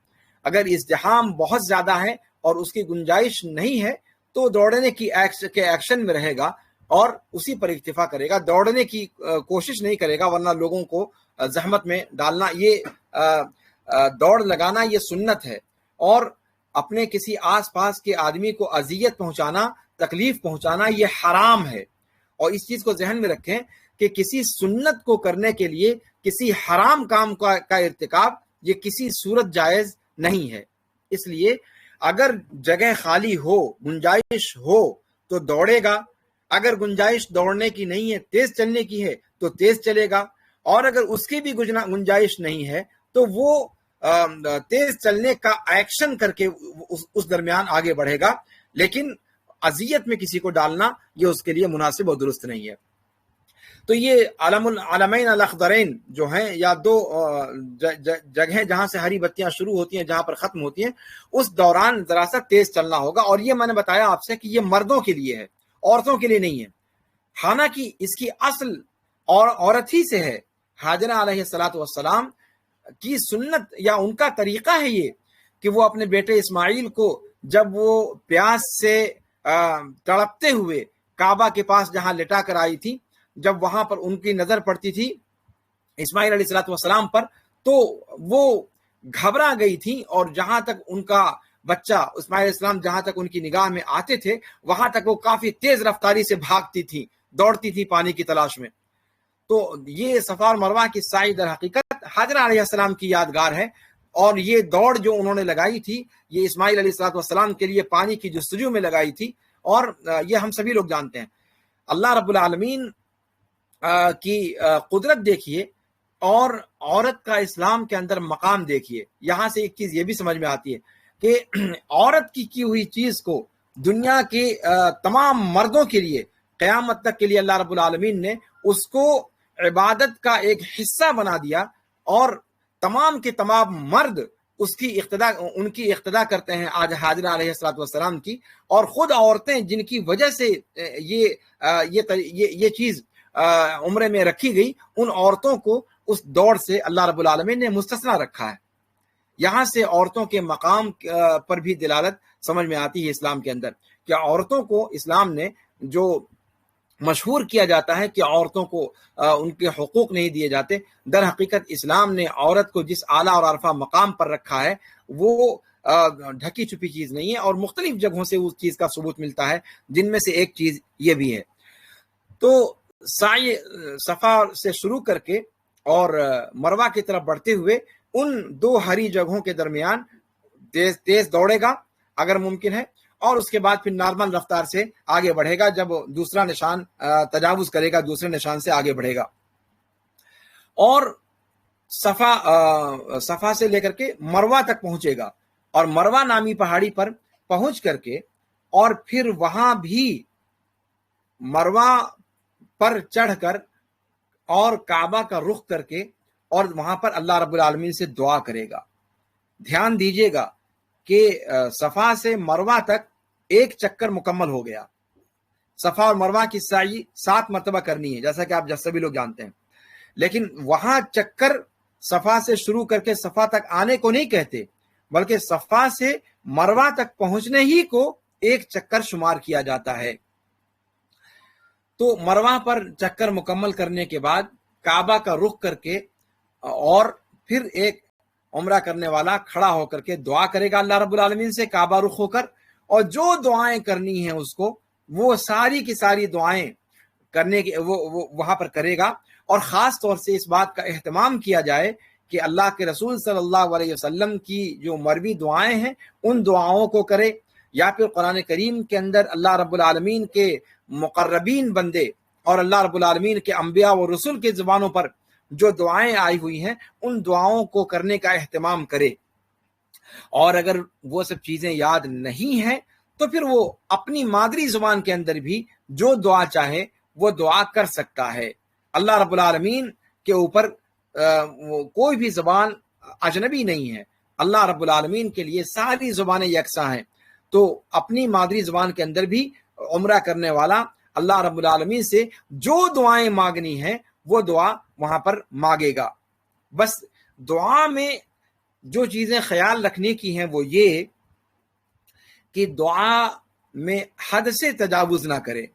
اگر ازدحام بہت زیادہ ہے اور اس کی گنجائش نہیں ہے تو دوڑنے کے ایکشن میں رہے گا اور اسی پر اکتفا کرے گا، دوڑنے کی کوشش نہیں کرے گا، ورنہ لوگوں کو زحمت میں ڈالنا، یہ دوڑ لگانا یہ سنت ہے، اور اپنے کسی آس پاس کے آدمی کو اذیت پہنچانا، تکلیف پہنچانا یہ حرام ہے۔ اور اس چیز کو ذہن میں رکھیں کہ کسی سنت کو کرنے کے لیے کسی حرام کام کا ارتکاب یہ کسی صورت جائز نہیں ہے۔ اس لیے اگر جگہ خالی ہو، گنجائش ہو تو دوڑے گا، اگر گنجائش دوڑنے کی نہیں ہے، تیز چلنے کی ہے تو تیز چلے گا، اور اگر اس کی بھی گنجائش نہیں ہے تو وہ تیز چلنے کا ایکشن کر کے اس درمیان آگے بڑھے گا، لیکن اذیت میں کسی کو ڈالنا یہ اس کے لیے مناسب اور درست نہیں ہے۔ تو یہ علمین الاخضرین جو ہیں، یا دو جگہیں جہاں سے ہری بتیاں شروع ہوتی ہیں جہاں پر ختم ہوتی ہیں، اس دوران ذرا سا تیز چلنا ہوگا۔ اور یہ میں نے بتایا آپ سے کہ یہ مردوں کے لیے ہے، عورتوں کے لیے نہیں ہے۔ حالانکہ اس کی اصل اور عورت ہی سے ہے۔ حاجرہ علیہ الصلوۃ والسلام کی سنت یا ان کا طریقہ ہے یہ کہ وہ اپنے بیٹے اسماعیل کو جب وہ پیاس سے تڑپتے ہوئے کعبہ کے پاس جہاں لٹا کر آئی تھی، جب وہاں پر ان کی نظر پڑتی تھی اسماعیل علیہ الصلوۃ والسلام پر، تو وہ گھبرا گئی تھی، اور جہاں تک ان کا بچہ اسماعیل علیہ السلام جہاں تک ان کی نگاہ میں آتے تھے وہاں تک وہ کافی تیز رفتاری سے بھاگتی تھی، دوڑتی تھی پانی کی تلاش میں۔ تو یہ صفا اور مروہ کی سعی در حقیقت حاجرہ علیہ السلام کی یادگار ہے، اور یہ دوڑ جو انہوں نے لگائی تھی یہ اسماعیل علیہ الصلوۃ والسلام کے لیے پانی کی جستجو میں لگائی تھی، اور یہ ہم سبھی لوگ جانتے ہیں۔ اللہ رب العالمین کی قدرت دیکھیے اور عورت کا اسلام کے اندر مقام دیکھیے۔ یہاں سے ایک چیز یہ بھی سمجھ میں آتی ہے کہ عورت کی ہوئی چیز کو دنیا کے تمام مردوں کے لیے قیامت تک کے لیے اللہ رب العالمین نے اس کو عبادت کا ایک حصہ بنا دیا، اور تمام کے تمام مرد ان کی اقتدا کرتے ہیں آج حاجرہ علیہ الصلوۃ والسلام کی، اور خود عورتیں جن کی وجہ سے یہ چیز عمرے میں رکھی گئی، ان عورتوں کو اس دوڑ سے اللہ رب العالمین نے مستثنا رکھا ہے۔ یہاں سے عورتوں کے مقام پر بھی دلالت سمجھ میں آتی ہے اسلام کے اندر، کہ عورتوں کو اسلام نے جو مشہور کیا جاتا ہے کہ عورتوں کو ان کے حقوق نہیں دیے جاتے، در حقیقت اسلام نے عورت کو جس اعلیٰ اور عرفہ مقام پر رکھا ہے وہ ڈھکی چھپی چیز نہیں ہے، اور مختلف جگہوں سے اس چیز کا ثبوت ملتا ہے، جن میں سے ایک چیز یہ بھی ہے۔ تو سعی صفا سے شروع کر کے اور مروہ کی طرف بڑھتے ہوئے ان دو ہری جگہوں کے درمیان تیز دوڑے گا اگر ممکن ہے، اور اس کے بعد پھر نارمل رفتار سے آگے بڑھے گا، جب دوسرا نشان تجاوز کرے گا دوسرے نشان سے آگے بڑھے گا، اور صفا سے لے کر کے مروہ تک پہنچے گا، اور مروہ نامی پہاڑی پر پہنچ کر کے اور پھر وہاں بھی مروہ پر چڑھ کر اور کعبہ کا رخ کر کے اور وہاں پر اللہ رب العالمین سے دعا کرے گا۔ دھیان دیجئے گا کہ صفا سے مروہ تک ایک چکر مکمل ہو گیا۔ صفا اور مروہ کی سعی 7 مرتبہ کرنی ہے، جیسا کہ آپ سبھی لوگ جانتے ہیں، لیکن وہاں چکر صفا سے شروع کر کے صفا تک آنے کو نہیں کہتے، بلکہ صفا سے مروہ تک پہنچنے ہی کو ایک چکر شمار کیا جاتا ہے۔ تو مروہ پر چکر مکمل کرنے کے بعد کعبہ کا رخ کر کے اور پھر ایک عمرہ کرنے والا کھڑا ہو کر کے دعا کرے گا اللہ رب العالمین سے کعبہ رخ ہو کر، اور جو دعائیں کرنی ہیں اس کو وہ ساری کی ساری دعائیں کرنے کے وہ وہاں پر کرے گا، اور خاص طور سے اس بات کا اہتمام کیا جائے کہ اللہ کے رسول صلی اللہ علیہ وسلم کی جو مروی دعائیں ہیں ان دعاؤں کو کرے، یا پھر قرآن کریم کے اندر اللہ رب العالمین کے مقربین بندے اور اللہ رب العالمین کے انبیاء و رسول کے زبانوں پر جو دعائیں آئی ہوئی ہیں ان دعاؤں کو کرنے کا اہتمام کرے۔ اور اگر وہ سب چیزیں یاد نہیں ہیں تو پھر وہ اپنی مادری زبان کے اندر بھی جو دعا چاہے وہ دعا کر سکتا ہے۔ اللہ رب العالمین کے اوپر کوئی بھی زبان اجنبی نہیں ہے، اللہ رب العالمین کے لیے ساری زبانیں یکساں ہیں، تو اپنی مادری زبان کے اندر بھی عمرہ کرنے والا اللہ رب العالمین سے جو دعائیں مانگنی ہیں وہ دعا وہاں پر مانگے گا۔ بس دعا میں جو چیزیں خیال رکھنے کی ہیں وہ یہ کہ دعا میں حد سے تجاوز نہ کرے۔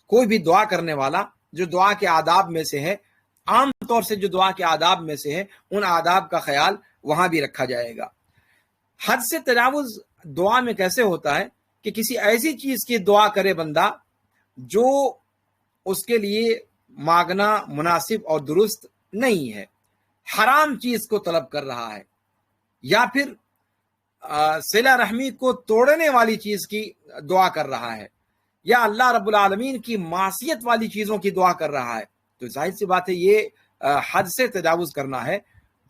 کوئی بھی دعا کرنے والا جو دعا کے آداب میں سے ہے، عام طور سے جو دعا کے آداب میں سے ہے، ان آداب کا خیال وہاں بھی رکھا جائے گا۔ حد سے تجاوز دعا میں کیسے ہوتا ہے کہ کسی ایسی چیز کی دعا کرے بندہ جو اس کے لیے مانگنا مناسب اور درست نہیں ہے، حرام چیز کو طلب کر رہا ہے، یا پھر صلہ رحمی کو توڑنے والی چیز کی دعا کر رہا ہے، یا اللہ رب العالمین کی معصیت والی چیزوں کی دعا کر رہا ہے، تو ظاہر سی بات ہے یہ حد سے تجاوز کرنا ہے۔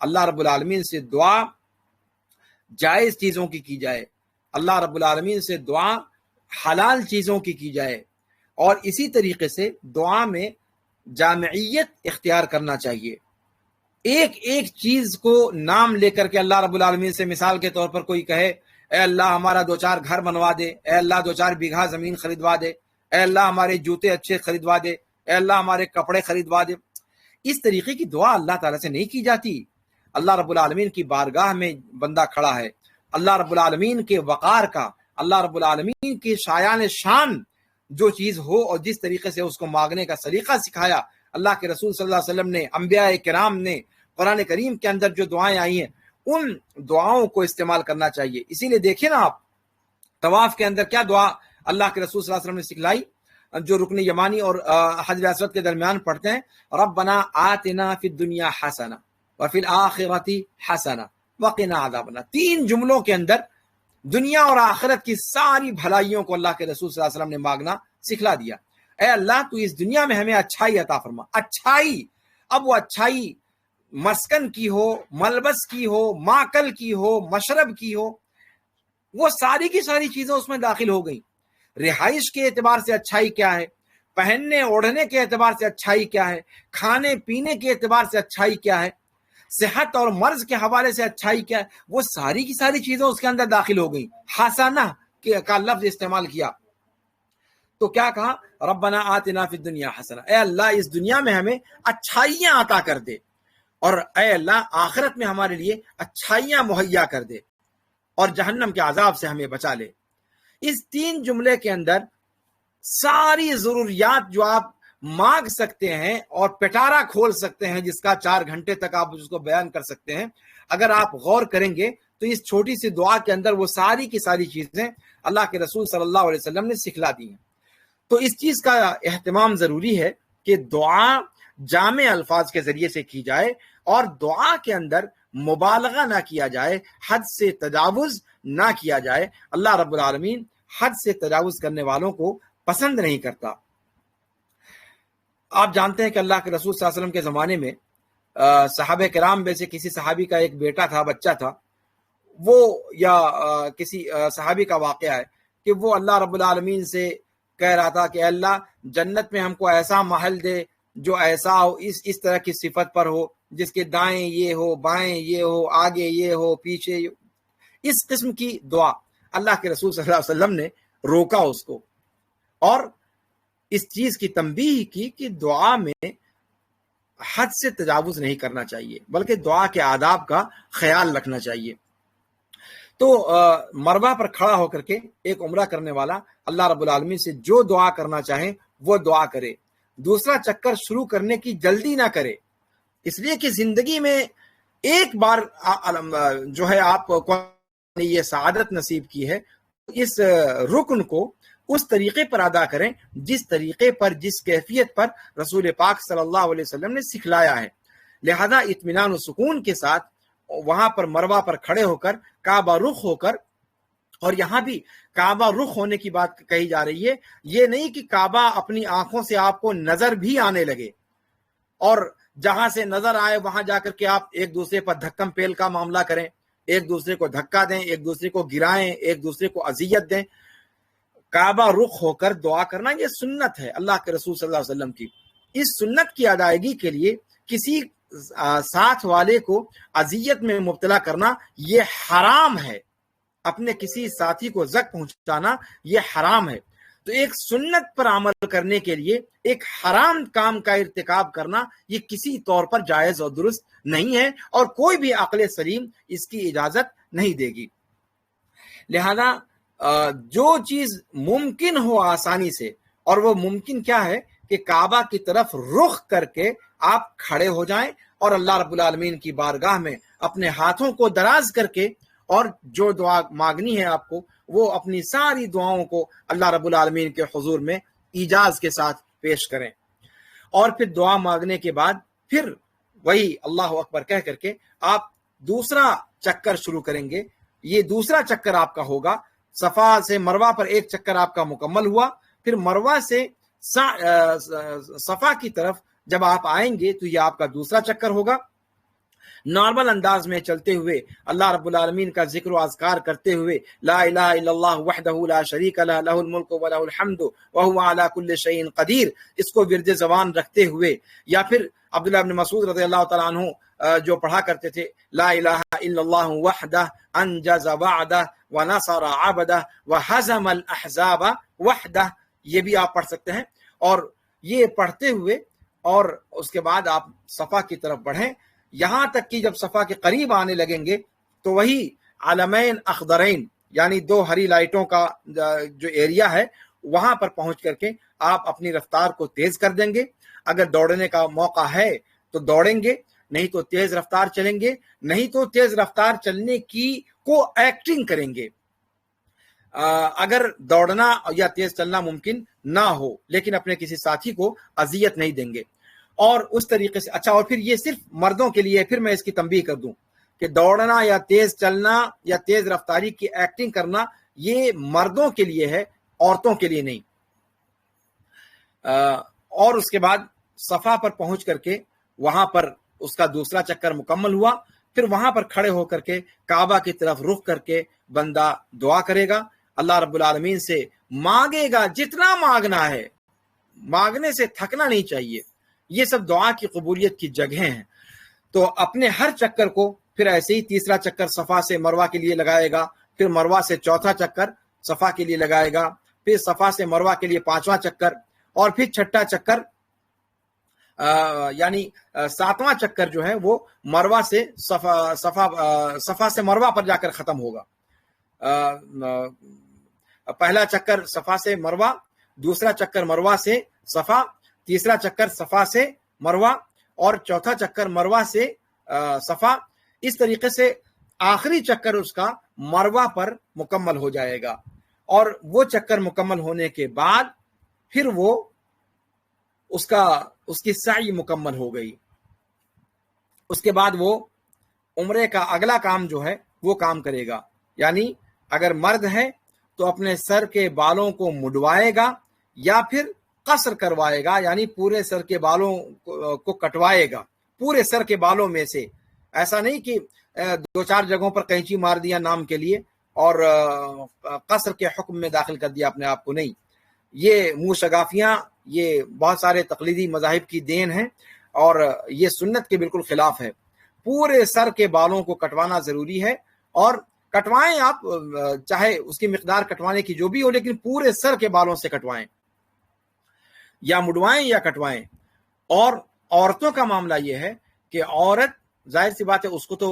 اللہ رب العالمین سے دعا جائز چیزوں کی جائے، اللہ رب العالمین سے دعا حلال چیزوں کی جائے، اور اسی طریقے سے دعا میں جامعیت اختیار کرنا چاہیے۔ ایک ایک چیز کو نام لے کر کے اللہ رب العالمین سے مثال کے طور پر کوئی کہے اے اللہ ہمارا 2-4 گھر بنوا دے، اے اللہ 2-4 بیگھا زمین خریدوا دے، اے اللہ ہمارے جوتے اچھے خریدوا دے، اے اللہ ہمارے کپڑے خریدوا دے، اس طریقے کی دعا اللہ تعالیٰ سے نہیں کی جاتی۔ اللہ رب العالمین کی بارگاہ میں بندہ کھڑا ہے، اللہ رب العالمین کے وقار کا، اللہ رب العالمین کی شایان شان جو چیز ہو اور جس طریقے سے اس کو مانگنے کا سلیقہ سکھایا اللہ کے رسول صلی اللہ علیہ وسلم نے، انبیاء کرام نے، قرآن کریم کے اندر جو دعائیں آئی ہیں ان دعاؤں کو استعمال کرنا چاہیے۔ اسی لیے دیکھیں نا آپ طواف کے اندر کیا دعا اللہ کے رسول صلی اللہ علیہ وسلم نے سکھلائی، جو رکن یمانی اور حجر اسود کے درمیان پڑھتے ہیں، ربنا آتنا فی الدنیا حسنہ وفی الآخرۃ حسنہ وقنا عذاب النار۔ 3 جملوں کے اندر دنیا اور آخرت کی ساری بھلائیوں کو اللہ کے رسول صلی اللہ علیہ وسلم نے مانگنا سکھلا دیا۔ اے اللہ تو اس دنیا میں ہمیں اچھائی عطا فرما۔ اچھائی، اب وہ اچھائی مسکن کی ہو، ملبس کی ہو، ماکل کی ہو، مشرب کی ہو، وہ ساری کی ساری چیزیں اس میں داخل ہو گئیں۔ رہائش کے اعتبار سے اچھائی کیا ہے، پہننے اوڑھنے کے اعتبار سے اچھائی کیا ہے، کھانے پینے کے اعتبار سے اچھائی کیا ہے، صحت اور مرض کے حوالے سے اچھائی کیا ہے، وہ ساری کی ساری چیزیں اس کے اندر داخل ہو گئیں۔ حسنہ کا لفظ استعمال کیا تو کیا کہا، ربنا آتنا فی الدنیا حسنہ، اے اللہ اس دنیا میں ہمیں اچھائیاں عطا کر دے، اور اے اللہ آخرت میں ہمارے لیے اچھائیاں مہیا کر دے، اور جہنم کے عذاب سے ہمیں بچا لے۔ اس 3 جملے کے اندر ساری ضروریات جو آپ مانگ سکتے ہیں اور پٹارا کھول سکتے ہیں، جس کا 4 گھنٹے تک آپ اس کو بیان کر سکتے ہیں، اگر آپ غور کریں گے تو اس چھوٹی سی دعا کے اندر وہ ساری کی ساری چیزیں اللہ کے رسول صلی اللہ علیہ وسلم نے سکھلا دی ہیں۔ تو اس چیز کا اہتمام ضروری ہے کہ دعا جامع الفاظ کے ذریعے سے کی جائے، اور دعا کے اندر مبالغہ نہ کیا جائے، حد سے تجاوز نہ کیا جائے۔ اللہ رب العالمین حد سے تجاوز کرنے والوں کو پسند نہیں کرتا۔ آپ جانتے ہیں کہ اللہ کے رسول صلی اللہ علیہ وسلم کے زمانے میں صحابہ کرام میں سے کسی صحابی کا ایک بیٹا تھا، بچہ تھا، وہ یا کسی صحابی کا واقعہ ہے کہ وہ اللہ رب العالمین سے کہہ رہا تھا کہ اللہ جنت میں ہم کو ایسا محل دے جو ایسا ہو، اس طرح کی صفت پر ہو، جس کے دائیں یہ ہو، بائیں یہ ہو، آگے یہ ہو، پیچھے یہ ہو۔ اس قسم کی دعا اللہ کے رسول صلی اللہ علیہ وسلم نے روکا اس کو، اور اس چیز کی تنبیہ کی کہ دعا میں حد سے تجاوز نہیں کرنا چاہیے، بلکہ دعا کے آداب کا خیال رکھنا چاہیے۔ تو مروا پر کھڑا ہو کر کے ایک عمرہ کرنے والا اللہ رب العالمین سے جو دعا کرنا چاہے وہ دعا کرے، دوسرا چکر شروع کرنے کی جلدی نہ کرے، اس لیے کہ زندگی میں ایک بار جو ہے آپ کو یہ سعادت نصیب کی ہے، اس رکن کو اس طریقے پر ادا کریں جس طریقے پر، جس کیفیت پر رسول پاک صلی اللہ علیہ وسلم نے سکھلایا ہے۔ لہذا اطمینان و سکون کے ساتھ وہاں پر مروہ پر کھڑے ہو کر، کعبہ رخ ہو کر، اور یہاں بھی کعبہ رخ ہونے کی بات کہی جا رہی ہے، یہ نہیں کہ کعبہ اپنی آنکھوں سے آپ کو نظر بھی آنے لگے اور جہاں سے نظر آئے وہاں جا کر کے آپ ایک دوسرے پر دھکم پیل کا معاملہ کریں، ایک دوسرے کو دھکا دیں، ایک دوسرے کو گرائیں، ایک دوسرے کو اذیت دیں۔ کعبہ رخ ہو کر دعا کرنا یہ سنت ہے اللہ کے رسول صلی اللہ علیہ وسلم کی۔ اس سنت کی ادائیگی کے لیے کسی ساتھ والے کو اذیت میں مبتلا کرنا یہ حرام ہے، اپنے کسی ساتھی کو زخم پہنچانا یہ حرام ہے۔ تو ایک سنت پر عمل کرنے کے لیے ایک حرام کام کا ارتکاب کرنا یہ کسی طور پر جائز اور درست نہیں ہے، اور کوئی بھی عقل سلیم اس کی اجازت نہیں دے گی۔ لہذا جو چیز ممکن ہو آسانی سے، اور وہ ممکن کیا ہے کہ کعبہ کی طرف رخ کر کے آپ کھڑے ہو جائیں اور اللہ رب العالمین کی بارگاہ میں اپنے ہاتھوں کو دراز کر کے، اور جو دعا مانگنی ہے آپ کو، وہ اپنی ساری دعاؤں کو اللہ رب العالمین کے حضور میں ایجاز کے ساتھ پیش کریں، اور پھر دعا مانگنے کے بعد پھر وہی اللہ اکبر کہہ کر کے آپ دوسرا چکر شروع کریں گے۔ یہ دوسرا چکر آپ کا ہوگا، صفا سے مروہ پر ایک چکر آپ کا مکمل ہوا، پھر مروہ سے صفا کی طرف جب آپ آئیں گے تو یہ آپ کا دوسرا چکر ہوگا۔ نارمل انداز میں چلتے ہوئے اللہ رب العالمین کا ذکر و اذکار کرتے ہوئے، لا الہ الا اللہ وحدہ لا شریک لہ لہ الملک و لہ الحمد وہو علی کل شیء قدیر، اس کو ورد زبان رکھتے ہوئے، یا پھر عبداللہ بن مسعود رضی اللہ تعالیٰ عنہ جو پڑھا کرتے تھے، لا الہ الا اللہ وحدہ انجز وعدہ ونصر عبدہ وہزم الاحزاب وحدہ، یہ بھی آپ پڑھ سکتے ہیں۔ اور یہ پڑھتے ہوئے اور اس کے بعد آپ صفا کی طرف بڑھیں، یہاں تک کہ جب صفا کے قریب آنے لگیں گے تو وہی علمین اخضرین، یعنی دو ہری لائٹوں کا جو ایریا ہے، وہاں پر پہنچ کر کے آپ اپنی رفتار کو تیز کر دیں گے۔ اگر دوڑنے کا موقع ہے تو دوڑیں گے، نہیں تو تیز رفتار چلیں گے، نہیں تو تیز رفتار چلنے کی کو ایکٹنگ کریں گے۔ اگر دوڑنا یا تیز چلنا ممکن نہ ہو لیکن اپنے کسی ساتھی کو اذیت نہیں دیں گے، اور اس طریقے سے اچھا، اور پھر یہ صرف مردوں کے لیے، پھر میں اس کی تنبیہ کر دوں کہ دوڑنا یا تیز چلنا یا تیز رفتاری کی ایکٹنگ کرنا یہ مردوں کے لیے ہے، عورتوں کے لیے نہیں۔ اور اس کے بعد صفا پر پہنچ کر کے وہاں پر اس کا دوسرا چکر مکمل ہوا، پھر وہاں پر کھڑے ہو کر کے کعبہ کی طرف رخ کر کے بندہ دعا کرے گا، اللہ رب العالمین سے مانگے گا جتنا مانگنا ہے، مانگنے سے تھکنا نہیں چاہیے، یہ سب دعا کی قبولیت کی جگہیں ہیں۔ تو اپنے ہر چکر کو پھر ایسے ہی تیسرا چکر صفا سے مروہ کے لیے لگائے گا، پھر مروہ سے چوتھا چکر صفا کے لیے لگائے گا، پھر صفا سے مروہ کے لیے پانچواں چکر، اور پھر چھٹا چکر یعنی ساتواں چکر جو ہے وہ مروہ سے صفا سے مروہ پر جا کر ختم ہوگا۔ پہلا چکر صفا سے مروہ، دوسرا چکر مروہ سے صفا، تیسرا چکر صفا سے مروہ، اور چوتھا چکر مروہ سے صفا۔ اس طریقے سے آخری چکر اس کا مروہ پر مکمل ہو جائے گا، اور وہ چکر مکمل ہونے کے بعد پھر وہ اس کی سعی مکمل ہو گئی۔ اس کے بعد وہ عمرے کا اگلا کام جو ہے وہ کام کرے گا، یعنی اگر مرد ہے تو اپنے سر کے بالوں کو مڈوائے گا یا پھر قصر کروائے گا، یعنی پورے سر کے بالوں کو کٹوائے گا، پورے سر کے بالوں میں سے۔ ایسا نہیں کہ دو چار جگہوں پر قینچی مار دیا نام کے لیے اور قصر کے حکم میں داخل کر دیا اپنے آپ کو، نہیں۔ یہ منہ شگافیاں یہ بہت سارے تقلیدی مذاہب کی دین ہیں، اور یہ سنت کے بالکل خلاف ہے۔ پورے سر کے بالوں کو کٹوانا ضروری ہے، اور کٹوائیں آپ، چاہے اس کی مقدار کٹوانے کی جو بھی ہو، لیکن پورے سر کے بالوں سے کٹوائیں، یا مڈوائیں یا کٹوائیں۔ اور عورتوں کا معاملہ یہ ہے کہ عورت ظاہر سی بات ہے اس کو تو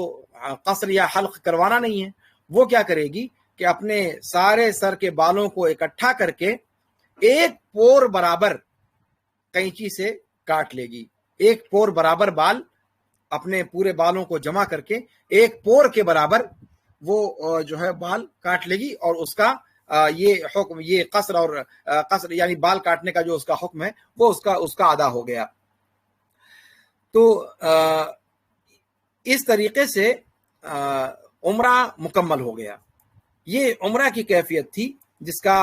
قصر یا حلق کروانا نہیں ہے، وہ کیا کرے گی کہ اپنے سارے سر کے بالوں کو اکٹھا کر کے ایک پور برابر قینچی سے کاٹ لے گی، ایک پور برابر بال، اپنے پورے بالوں کو جمع کر کے ایک پور کے برابر وہ جو ہے بال کاٹ لے گی، اور اس کا یہ حکم، یہ قصر یعنی بال کاٹنے کا جو اس کا حکم ہے وہ اس کا ادا ہو گیا۔ تو اس طریقے سے عمرہ مکمل ہو گیا۔ یہ عمرہ کی کیفیت تھی جس کا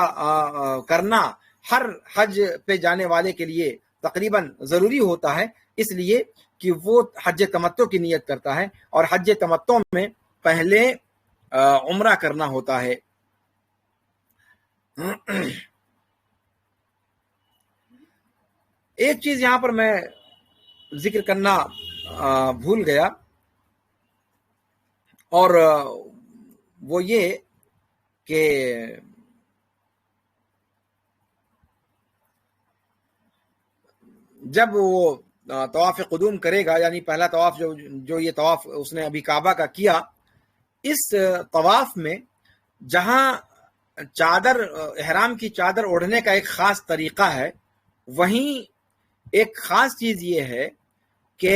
کرنا ہر حج پہ جانے والے کے لیے تقریباً ضروری ہوتا ہے، اس لیے کہ وہ حج تمتع کی نیت کرتا ہے، اور حج تمتع میں پہلے عمرہ کرنا ہوتا ہے۔ ایک چیز یہاں پر میں ذکر کرنا بھول گیا، اور وہ یہ کہ جب وہ طواف قدوم کرے گا، یعنی پہلا طواف جو یہ طواف اس نے ابھی کعبہ کا کیا، اس طواف میں جہاں چادر، احرام کی چادر اوڑھنے کا ایک خاص طریقہ ہے، وہیں ایک خاص چیز یہ ہے کہ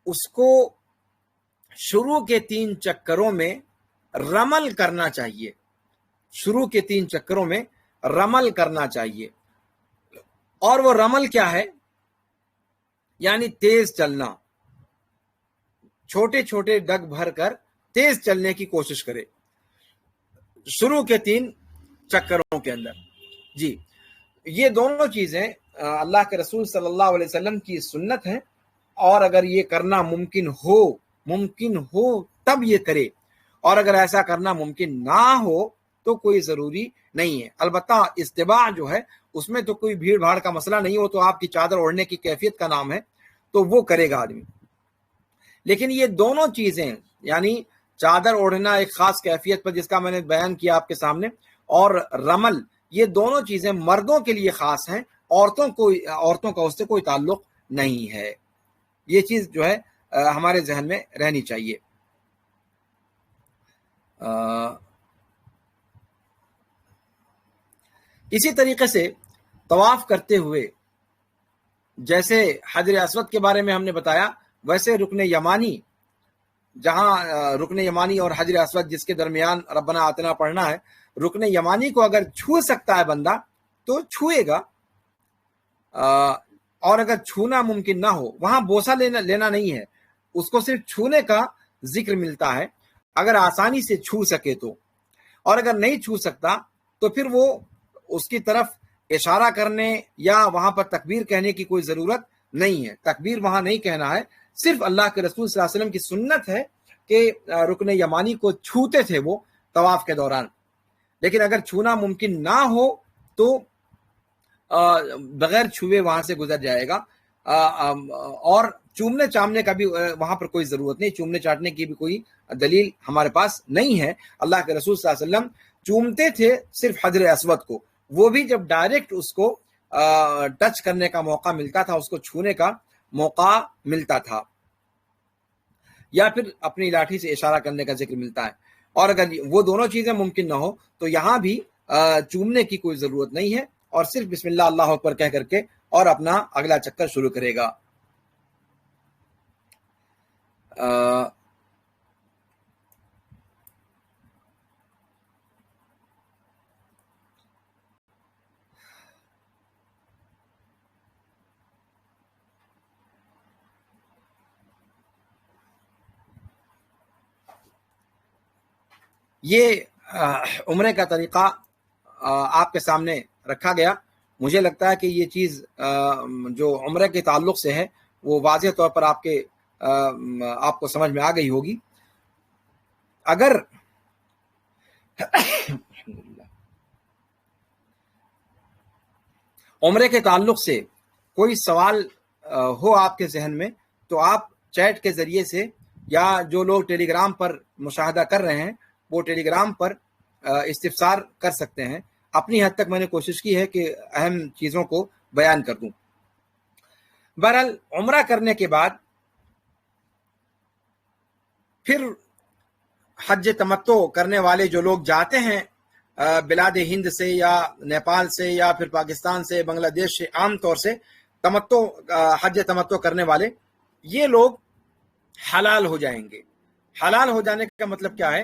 اس کو شروع کے 3 چکروں میں رمل کرنا چاہیے، شروع کے 3 چکروں میں رمل کرنا چاہیے۔ اور وہ رمل کیا ہے؟ یعنی تیز چلنا، چھوٹے چھوٹے ڈگ بھر کر تیز چلنے کی کوشش کرے شروع کے 3 چکروں کے اندر۔ جی، یہ دونوں چیزیں اللہ کے رسول صلی اللہ علیہ وسلم کی سنت ہیں، اور اگر یہ کرنا ممکن ہو تب یہ کرے، اور اگر ایسا کرنا ممکن نہ ہو تو کوئی ضروری نہیں ہے۔ البتہ استباع جو ہے اس میں تو کوئی بھیڑ بھاڑ کا مسئلہ نہیں ہو، تو آپ کی چادر اوڑھنے کی کیفیت کا نام ہے، تو وہ کرے گا آدمی۔ لیکن یہ دونوں چیزیں، یعنی چادر اوڑھنا ایک خاص کیفیت پر جس کا میں نے بیان کیا آپ کے سامنے، اور رمل، یہ دونوں چیزیں مردوں کے لیے خاص ہیں، عورتوں کا اس سے کوئی تعلق نہیں ہے۔ یہ چیز جو ہے ہمارے ذہن میں رہنی چاہیے۔ اسی طریقے سے طواف کرتے ہوئے جیسے حجر اسود کے بارے میں ہم نے بتایا، ویسے رکن یمانی، جہاں رکن یمانی اور حجر اسود جس کے درمیان ربنا آتنا پڑھنا ہے، رکن یمانی کو اگر چھو سکتا ہے بندہ تو چھوئے گا، اور اگر چھونا ممکن نہ ہو، وہاں بوسہ لینا نہیں ہے، اس کو صرف چھونے کا ذکر ملتا ہے اگر آسانی سے چھو سکے تو، اور اگر نہیں چھو سکتا تو پھر وہ اس کی طرف اشارہ کرنے یا وہاں پر تکبیر کہنے کی کوئی ضرورت نہیں ہے۔ تکبیر وہاں نہیں کہنا ہے، صرف اللہ کے رسول صلی اللہ علیہ وسلم کی سنت ہے کہ رکن یمانی کو چھوتے تھے وہ طواف کے دوران، لیکن اگر چھونا ممکن نہ ہو تو بغیر چھوئے وہاں سے گزر جائے گا، اور چومنے چامنے کا بھی وہاں پر کوئی ضرورت نہیں، چومنے چاٹنے کی بھی کوئی دلیل ہمارے پاس نہیں ہے۔ اللہ کے رسول صلی اللہ علیہ وسلم چومتے تھے صرف حجر اسود کو، وہ بھی جب ڈائریکٹ اس کو ٹچ کرنے کا موقع ملتا تھا، اس کو چھونے کا موقع ملتا تھا، یا پھر اپنی لاٹھی سے اشارہ کرنے کا ذکر ملتا ہے۔ اور اگر وہ دونوں چیزیں ممکن نہ ہو تو یہاں بھی چومنے کی کوئی ضرورت نہیں ہے، اور صرف بسم اللہ اللہ اکبر کہہ کر کے اور اپنا اگلا چکر شروع کرے گا۔ یہ عمرے کا طریقہ آپ کے سامنے رکھا گیا۔ مجھے لگتا ہے کہ یہ چیز جو عمرے کے تعلق سے ہے وہ واضح طور پر آپ کو سمجھ میں آ گئی ہوگی۔ اگر عمرے کے تعلق سے کوئی سوال ہو آپ کے ذہن میں تو آپ چیٹ کے ذریعے سے، یا جو لوگ ٹیلی گرام پر مشاہدہ کر رہے ہیں وہ ٹیلی گرام پر استفسار کر سکتے ہیں۔ اپنی حد تک میں نے کوشش کی ہے کہ اہم چیزوں کو بیان کر دوں۔ بہرحال عمرہ کرنے کے بعد پھر حج تمتع کرنے والے جو لوگ جاتے ہیں بلاد ہند سے یا نیپال سے یا پھر پاکستان سے، بنگلہ دیش سے، عام طور سے حج تمتع کرنے والے، یہ لوگ حلال ہو جائیں گے۔ حلال ہو جانے کا مطلب کیا ہے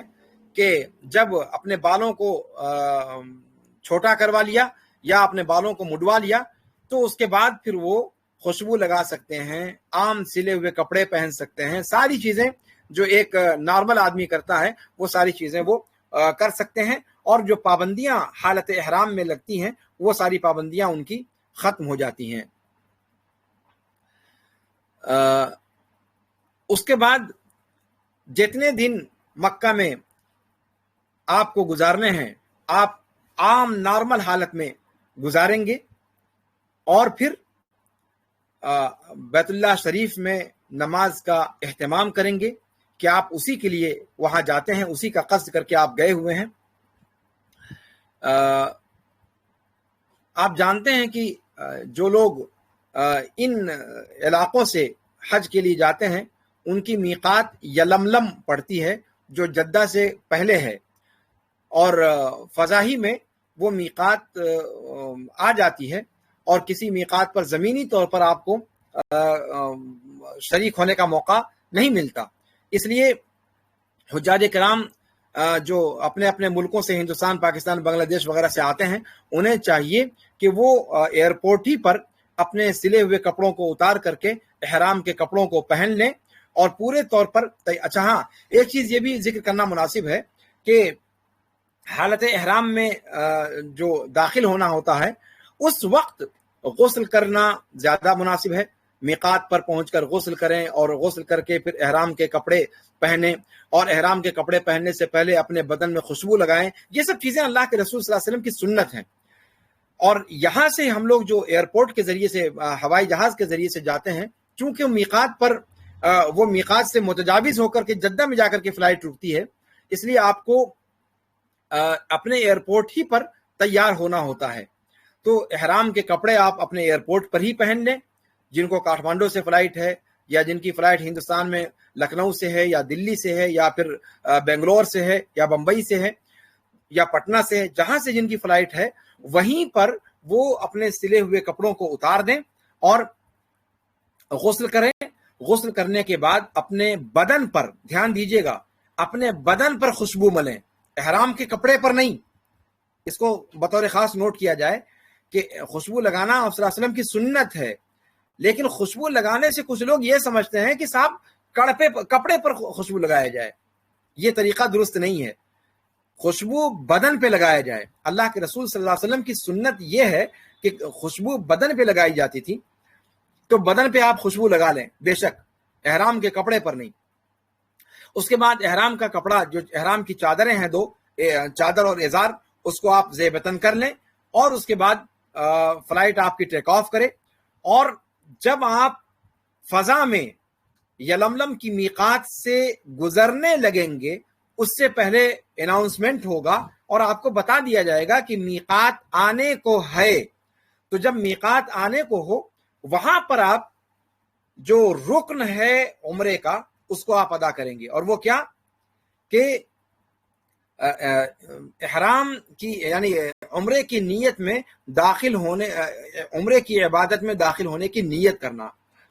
کہ جب اپنے بالوں کو چھوٹا کروا لیا یا اپنے بالوں کو مڈوا لیا تو اس کے بعد پھر وہ خوشبو لگا سکتے ہیں، عام سلے ہوئے کپڑے پہن سکتے ہیں، ساری چیزیں جو ایک نارمل آدمی کرتا ہے وہ ساری چیزیں وہ کر سکتے ہیں، اور جو پابندیاں حالت احرام میں لگتی ہیں وہ ساری پابندیاں ان کی ختم ہو جاتی ہیں۔ اس کے بعد جتنے دن مکہ میں آپ کو گزارنے ہیں آپ عام نارمل حالت میں گزاریں گے، اور پھر بیت اللہ شریف میں نماز کا اہتمام کریں گے کہ آپ اسی کے لیے وہاں جاتے ہیں، اسی کا قصد کر کے آپ گئے ہوئے ہیں۔ آپ جانتے ہیں کہ جو لوگ ان علاقوں سے حج کے لیے جاتے ہیں ان کی میقات یلملم پڑتی ہے جو جدہ سے پہلے ہے، اور فضاحی میں وہ میقات آ جاتی ہے، اور کسی میقات پر زمینی طور پر آپ کو شریک ہونے کا موقع نہیں ملتا۔ اس لیے حجاج کرام جو اپنے اپنے ملکوں سے ہندوستان، پاکستان، بنگلہ دیش وغیرہ سے آتے ہیں انہیں چاہیے کہ وہ ایئرپورٹ ہی پر اپنے سلے ہوئے کپڑوں کو اتار کر کے احرام کے کپڑوں کو پہن لیں اور پورے طور پر اچھا ہاں ایک چیز یہ بھی ذکر کرنا مناسب ہے کہ حالت احرام میں جو داخل ہونا ہوتا ہے اس وقت غسل کرنا زیادہ مناسب ہے۔ میقات پر پہنچ کر غسل کریں اور غسل کر کے پھر احرام کے کپڑے پہنیں، اور احرام کے کپڑے پہننے سے پہلے اپنے بدن میں خوشبو لگائیں۔ یہ سب چیزیں اللہ کے رسول صلی اللہ علیہ وسلم کی سنت ہیں۔ اور یہاں سے ہم لوگ جو ایئرپورٹ کے ذریعے سے ہوائی جہاز کے ذریعے سے جاتے ہیں، چونکہ میقات پر وہ میقات سے متجاوز ہو کر کے جدہ میں جا کر کے فلائٹ رکتی ہے، اس لیے آپ کو اپنے ایئرپورٹ ہی پر تیار ہونا ہوتا ہے۔ تو احرام کے کپڑے آپ اپنے ایئرپورٹ پر ہی پہن لیں، جن کو کاٹھمانڈو سے فلائٹ ہے یا جن کی فلائٹ ہندوستان میں لکھنؤ سے ہے یا دلی سے ہے یا پھر بنگلور سے ہے یا بمبئی سے ہے یا پٹنہ سے ہے، جہاں سے جن کی فلائٹ ہے وہیں پر وہ اپنے سلے ہوئے کپڑوں کو اتار دیں اور غسل کریں۔ غسل کرنے کے بعد اپنے بدن پر دھیان دیجیے گا، اپنے بدن پر خوشبو ملیں، احرام کے کپڑے پر نہیں۔ اس کو بطور خاص نوٹ کیا جائے کہ خوشبو لگانا آپ صلی اللہ علیہ وسلم کی سنت ہے، لیکن خوشبو لگانے سے کچھ لوگ یہ سمجھتے ہیں کہ صاحب کپڑے پر خوشبو لگایا جائے، یہ طریقہ درست نہیں ہے۔ خوشبو بدن پہ لگایا جائے۔ اللہ کے رسول صلی اللہ علیہ وسلم کی سنت یہ ہے کہ خوشبو بدن پہ لگائی جاتی تھی، تو بدن پہ آپ خوشبو لگا لیں، بے شک احرام کے کپڑے پر نہیں۔ اس کے بعد احرام کا کپڑا جو احرام کی چادریں ہیں دو، چادر اور ازار، اس کو آپ زیب تن کر لیں، اور اس کے بعد فلائٹ آپ کی ٹیک آف کرے، اور جب آپ فضا میں یلملم کی میقات سے گزرنے لگیں گے اس سے پہلے اناؤنسمنٹ ہوگا اور آپ کو بتا دیا جائے گا کہ میقات آنے کو ہے۔ تو جب میقات آنے کو ہو وہاں پر آپ جو رکن ہے عمرے کا اس کو آپ ادا کریں گے، اور وہ کیا کہ احرام کی یعنی عمرے کی نیت میں داخل ہونے، عمرے کی عبادت میں داخل ہونے کی نیت کرنا،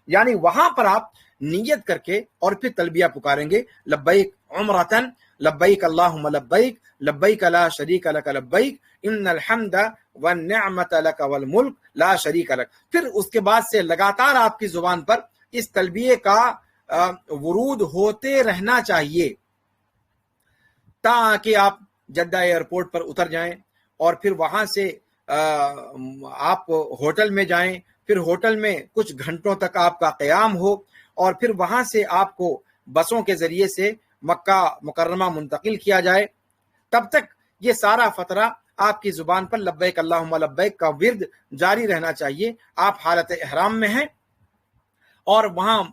یعنی وہاں پر آپ نیت کر کے اور پھر تلبیہ پکاریں گے، لبیک عمرتن لبیک اللہم لبیک لبیک لا شریک لک لبیک ان الحمد والنعمت لک والملک لا شریک لک۔ پھر اس کے بعد سے لگاتار آپ کی زبان پر اس تلبیہ کا ورود ہوتے رہنا چاہیے تاکہ آپ جدہ ایئرپورٹ پر اتر جائیں، اور پھر وہاں سے آپ ہوٹل میں جائیں، پھر ہوٹل میں کچھ گھنٹوں تک آپ کا قیام ہو، اور پھر وہاں سے آپ کو بسوں کے ذریعے سے مکہ مکرمہ منتقل کیا جائے۔ تب تک یہ سارا فترہ آپ کی زبان پر لبیک اللہم لبیک کا ورد جاری رہنا چاہیے۔ آپ حالت احرام میں ہیں اور وہاں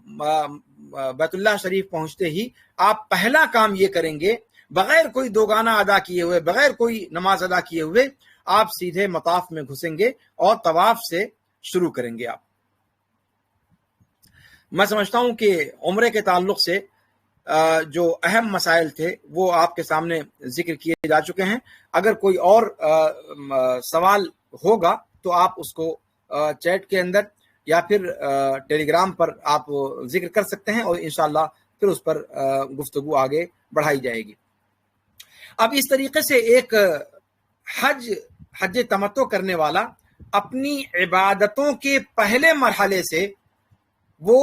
بیت اللہ شریف پہنچتے ہی آپ پہلا کام یہ کریں گے، بغیر کوئی دوگانہ ادا کیے ہوئے، بغیر کوئی نماز ادا کیے ہوئے آپ سیدھے مطاف میں گھسیں گے اور طواف سے شروع کریں گے۔ آپ میں سمجھتا ہوں کہ عمرے کے تعلق سے جو اہم مسائل تھے وہ آپ کے سامنے ذکر کیے جا چکے ہیں۔ اگر کوئی اور سوال ہوگا تو آپ اس کو چیٹ کے اندر یا پھر ٹیلی گرام پر آپ ذکر کر سکتے ہیں، اور انشاءاللہ پھر اس پر گفتگو آگے بڑھائی جائے گی۔ اب اس طریقے سے ایک حج تمتع کرنے والا اپنی عبادتوں کے پہلے مرحلے سے وہ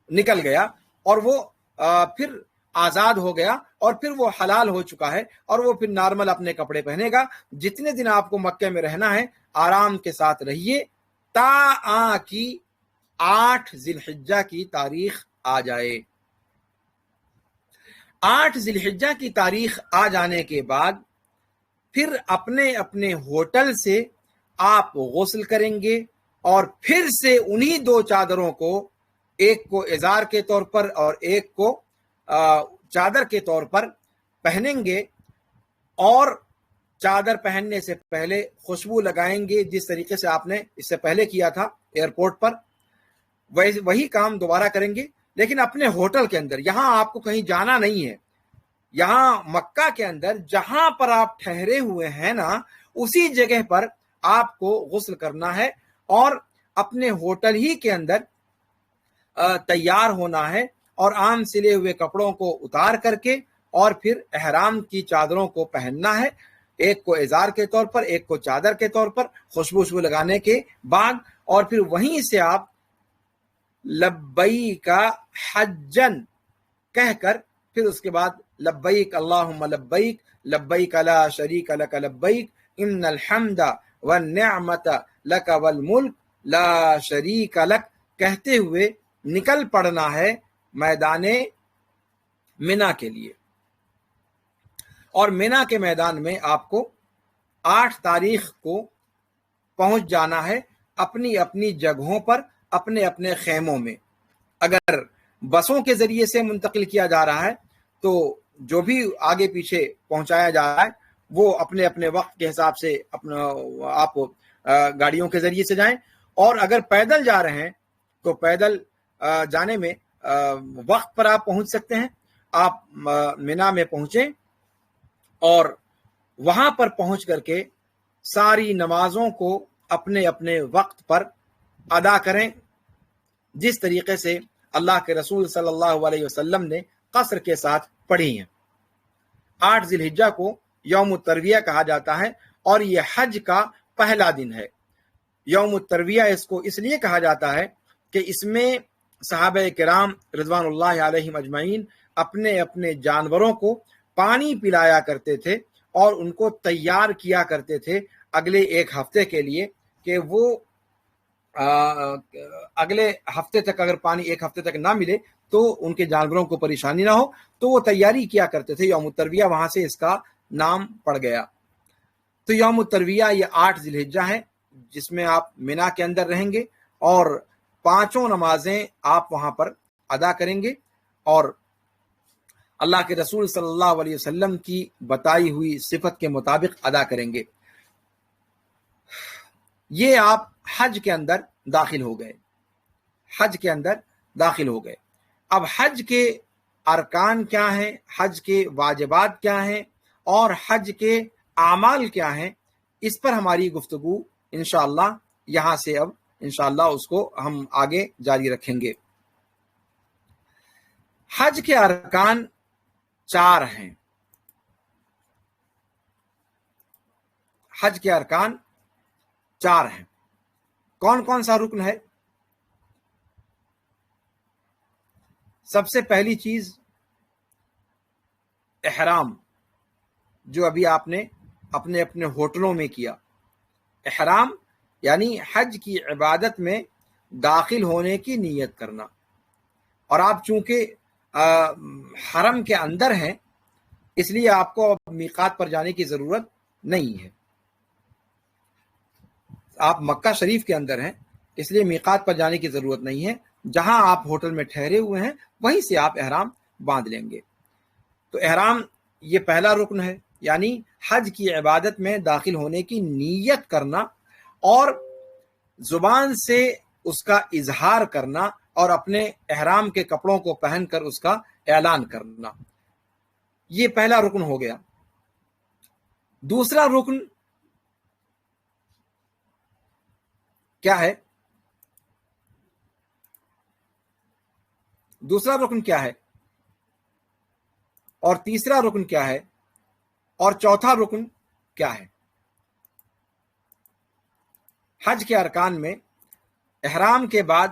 نکل گیا اور وہ پھر آزاد ہو گیا اور پھر وہ حلال ہو چکا ہے اور وہ پھر نارمل اپنے کپڑے پہنے گا. جتنے دن آپ کو مکے میں رہنا ہے آرام کے ساتھ رہیے تا کی 8 ذی الحجہ کی تاریخ آ جائے. 8 ذی الحجہ کی تاریخ آ جانے کے بعد پھر اپنے اپنے ہوٹل سے آپ غسل کریں گے اور پھر سے انہی 2 چادروں کو، ایک کو ازار کے طور پر اور ایک کو چادر کے طور پر پہنیں گے، اور چادر پہننے سے پہلے خوشبو لگائیں گے جس طریقے سے آپ نے اس سے پہلے کیا تھا ایئرپورٹ پر. وہی کام دوبارہ کریں گے لیکن اپنے ہوٹل کے اندر. یہاں آپ کو کہیں جانا نہیں ہے، یہاں مکہ کے اندر جہاں پر آپ ٹھہرے ہوئے ہیں نا اسی جگہ پر آپ کو غسل کرنا ہے اور اپنے ہوٹل ہی کے اندر تیار ہونا ہے اور عام سلے ہوئے کپڑوں کو اتار کر کے اور پھر احرام کی چادروں کو پہننا ہے، ایک کو ازار کے طور پر ایک کو چادر کے طور پر، خوشبو لگانے کے بعد. اور پھر وہیں سے آپ لبیک حجن کہہ کر پھر اس کے بعد لبیک اللہم لبیک لبیک لا شریک لک لبیک ان الحمد والنعمت لک والملک لا شریک لک کہتے ہوئے نکل پڑنا ہے میدان منا کے لیے. اور منا کے میدان میں آپ کو 8 تاریخ کو پہنچ جانا ہے اپنی اپنی جگہوں پر، اپنے اپنے خیموں میں. اگر بسوں کے ذریعے سے منتقل کیا جا رہا ہے تو جو بھی آگے پیچھے پہنچایا جا رہا ہے وہ اپنے اپنے وقت کے حساب سے آپ گاڑیوں کے ذریعے سے جائیں. اور اگر پیدل جا رہے ہیں تو پیدل جانے میں وقت پر آپ پہنچ سکتے ہیں. آپ منا میں پہنچیں اور وہاں پر پہنچ کر کے ساری نمازوں کو اپنے اپنے وقت پر ادا کریں جس طریقے سے اللہ کے رسول صلی اللہ علیہ وسلم نے قصر کے ساتھ پڑھی ہیں. 8 ذی الحجہ کو یوم الترویہ کہا جاتا ہے اور یہ حج کا پہلا دن ہے. یوم الترویہ اس کو اس لیے کہا جاتا ہے کہ اس میں صحابہ کرام رضوان اللہ علیہم اجمعین اپنے اپنے جانوروں کو پانی پلایا کرتے تھے اور ان کو تیار کیا کرتے تھے اگلے 1 ہفتے کے لیے کہ وہ اگلے ہفتے تک اگر پانی 1 ہفتے تک نہ ملے تو ان کے جانوروں کو پریشانی نہ ہو، تو وہ تیاری کیا کرتے تھے. یوم الترویہ وہاں سے اس کا نام پڑ گیا. تو یوم الترویہ یہ 8 ذی الحجہ ہے جس میں آپ منا کے اندر رہیں گے اور 5 نمازیں آپ وہاں پر ادا کریں گے اور اللہ کے رسول صلی اللہ علیہ وسلم کی بتائی ہوئی صفت کے مطابق ادا کریں گے. یہ آپ حج کے اندر داخل ہو گئے، حج کے اندر داخل ہو گئے. اب حج کے ارکان کیا ہیں، حج کے واجبات کیا ہیں اور حج کے اعمال کیا ہیں، اس پر ہماری گفتگو انشاءاللہ یہاں سے اب انشاءاللہ اس کو ہم آگے جاری رکھیں گے. حج کے ارکان 4 ہیں. حج کے ارکان 4 ہیں. کون کون سا رکن ہے؟ سب سے پہلی چیز احرام، جو ابھی آپ نے اپنے اپنے ہوٹلوں میں کیا. احرام یعنی حج کی عبادت میں داخل ہونے کی نیت کرنا. اور آپ چونکہ حرم کے اندر ہیں اس لیے آپ کو میقات پر جانے کی ضرورت نہیں ہے. آپ مکہ شریف کے اندر ہیں اس لیے میقات پر جانے کی ضرورت نہیں ہے. جہاں آپ ہوٹل میں ٹھہرے ہوئے ہیں وہیں سے آپ احرام باندھ لیں گے. تو احرام یہ پہلا رکن ہے، یعنی حج کی عبادت میں داخل ہونے کی نیت کرنا اور زبان سے اس کا اظہار کرنا اور اپنے احرام کے کپڑوں کو پہن کر اس کا اعلان کرنا. یہ پہلا رکن ہو گیا. دوسرا رکن کیا ہے؟ دوسرا رکن کیا ہے اور تیسرا رکن کیا ہے؟ اور چوتھا رکن کیا ہے؟ حج کے ارکان میں احرام کے بعد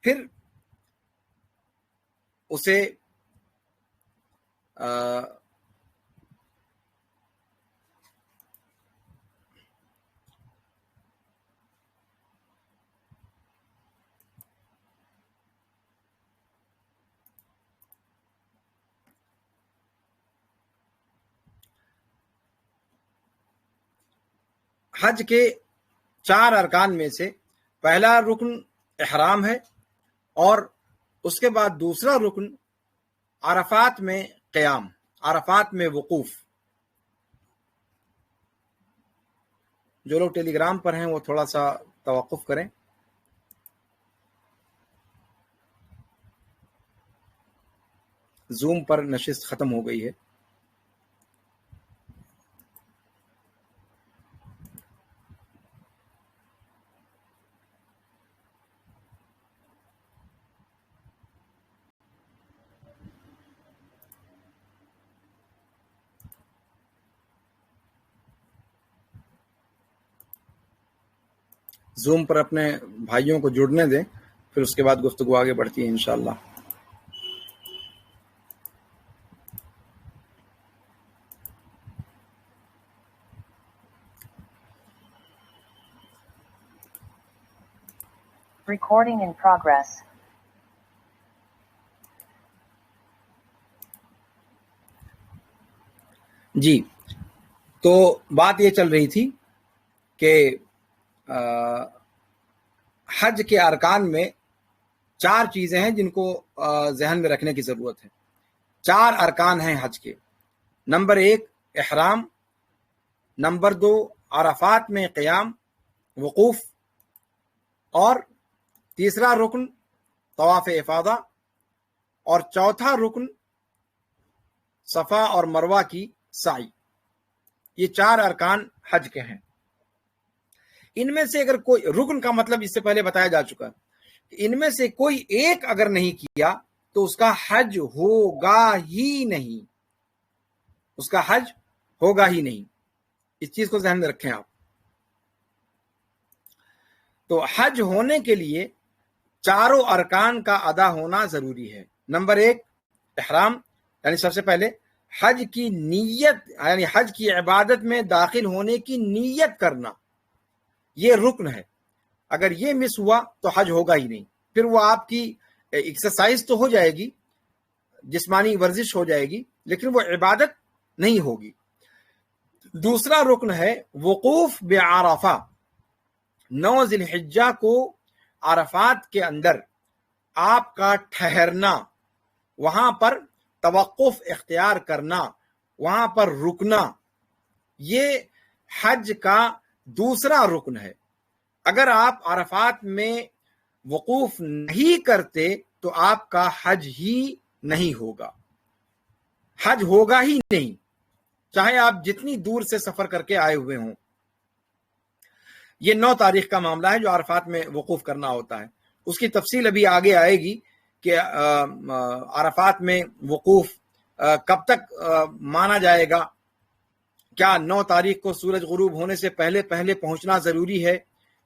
پھر اسے حج کے 4 ارکان میں سے پہلا رکن احرام ہے، اور اس کے بعد دوسرا رکن عرفات میں قیام، عرفات میں وقوف۔ جو لوگ ٹیلی گرام پر ہیں وہ تھوڑا سا توقف کریں۔ زوم پر نشست ختم ہو گئی ہے۔ زوم پر اپنے بھائیوں کو جڑنے دیں، پھر اس کے بعد گفتگو آگے بڑھتی ہے انشاءاللہ۔ Recording in progress. جی، تو بات یہ چل رہی تھی کہ حج کے ارکان میں 4 چیزیں ہیں جن کو ذہن میں رکھنے کی ضرورت ہے۔ 4 ارکان ہیں حج کے۔ نمبر 1 احرام، نمبر 2 عرفات میں قیام، وقوف، اور تیسرا رکن طواف افاضہ، اور چوتھا رکن صفا اور مروہ کی سعی۔ یہ 4 ارکان حج کے ہیں۔ ان میں سے اگر کوئی رکن کا مطلب اس سے پہلے بتایا جا چکا ہے، ان میں سے کوئی ایک اگر نہیں کیا تو اس کا حج ہوگا ہی نہیں، اس کا حج ہوگا ہی نہیں۔ اس چیز کو ذہن میں رکھیں آپ۔ تو حج ہونے کے لیے 4 ارکان کا ادا ہونا ضروری ہے۔ نمبر 1 احرام، یعنی سب سے پہلے حج کی نیت، یعنی حج کی عبادت میں داخل ہونے کی نیت کرنا، یہ رکن ہے۔ اگر یہ مس ہوا تو حج ہوگا ہی نہیں۔ پھر وہ آپ کی ایکسرسائز تو ہو جائے گی، جسمانی ورزش ہو جائے گی، لیکن وہ عبادت نہیں ہوگی۔ دوسرا رکن ہے وقوف بعرفہ۔ 9 ذی الحجہ کو عرفات کے اندر آپ کا ٹھہرنا، وہاں پر توقف اختیار کرنا، وہاں پر رکنا، یہ حج کا دوسرا رکن ہے۔ اگر آپ عرفات میں وقوف نہیں کرتے تو آپ کا حج ہی نہیں ہوگا، حج ہوگا ہی نہیں، چاہے آپ جتنی دور سے سفر کر کے آئے ہوئے ہوں۔ یہ 9 تاریخ کا معاملہ ہے جو عرفات میں وقوف کرنا ہوتا ہے۔ اس کی تفصیل ابھی آگے آئے گی کہ عرفات میں وقوف کب تک مانا جائے گا، کیا 9 تاریخ کو سورج غروب ہونے سے پہلے پہلے پہنچنا ضروری ہے،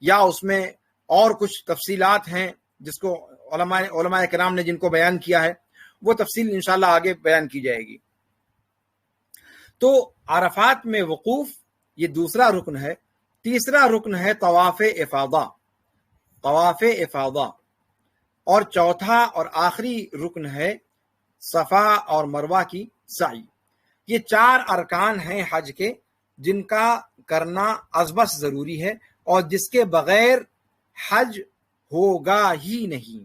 یا اس میں اور کچھ تفصیلات ہیں جس کو علماء کرام نے جن کو بیان کیا ہے، وہ تفصیل انشاءاللہ آگے بیان کی جائے گی۔ تو عرفات میں وقوف یہ دوسرا رکن ہے۔ تیسرا رکن ہے طواف افاضہ، طواف افاضہ، اور چوتھا اور آخری رکن ہے صفا اور مروہ کی سعی۔ یہ 4 ارکان ہیں حج کے جن کا کرنا ازبس ضروری ہے، اور جس کے بغیر حج ہوگا ہی نہیں۔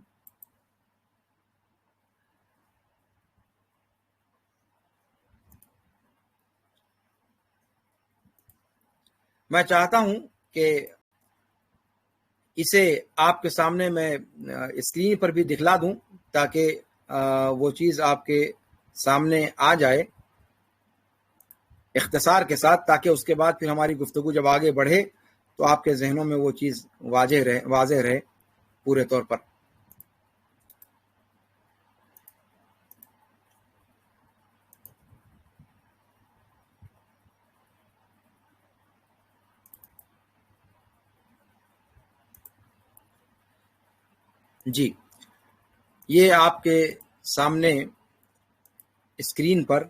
میں چاہتا ہوں کہ اسے آپ کے سامنے میں اسکرین پر بھی دکھلا دوں تاکہ وہ چیز آپ کے سامنے آ جائے اختصار کے ساتھ، تاکہ اس کے بعد پھر ہماری گفتگو جب آگے بڑھے تو آپ کے ذہنوں میں وہ چیز واضح رہے پورے طور پر۔ جی، یہ آپ کے سامنے اسکرین پر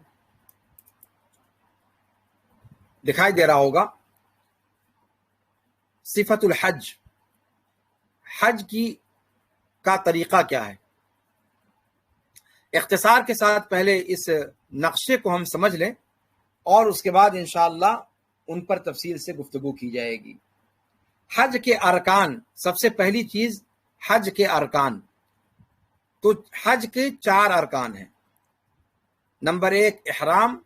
دکھائی دے رہا ہوگا صفت الحج، حج کا طریقہ کیا ہے۔ اختصار کے ساتھ پہلے اس نقشے کو ہم سمجھ لیں اور اس کے بعد انشاءاللہ ان پر تفصیل سے گفتگو کی جائے گی۔ حج کے ارکان، سب سے پہلی چیز حج کے ارکان، تو حج کے 4 ارکان ہیں۔ نمبر 1 احرام،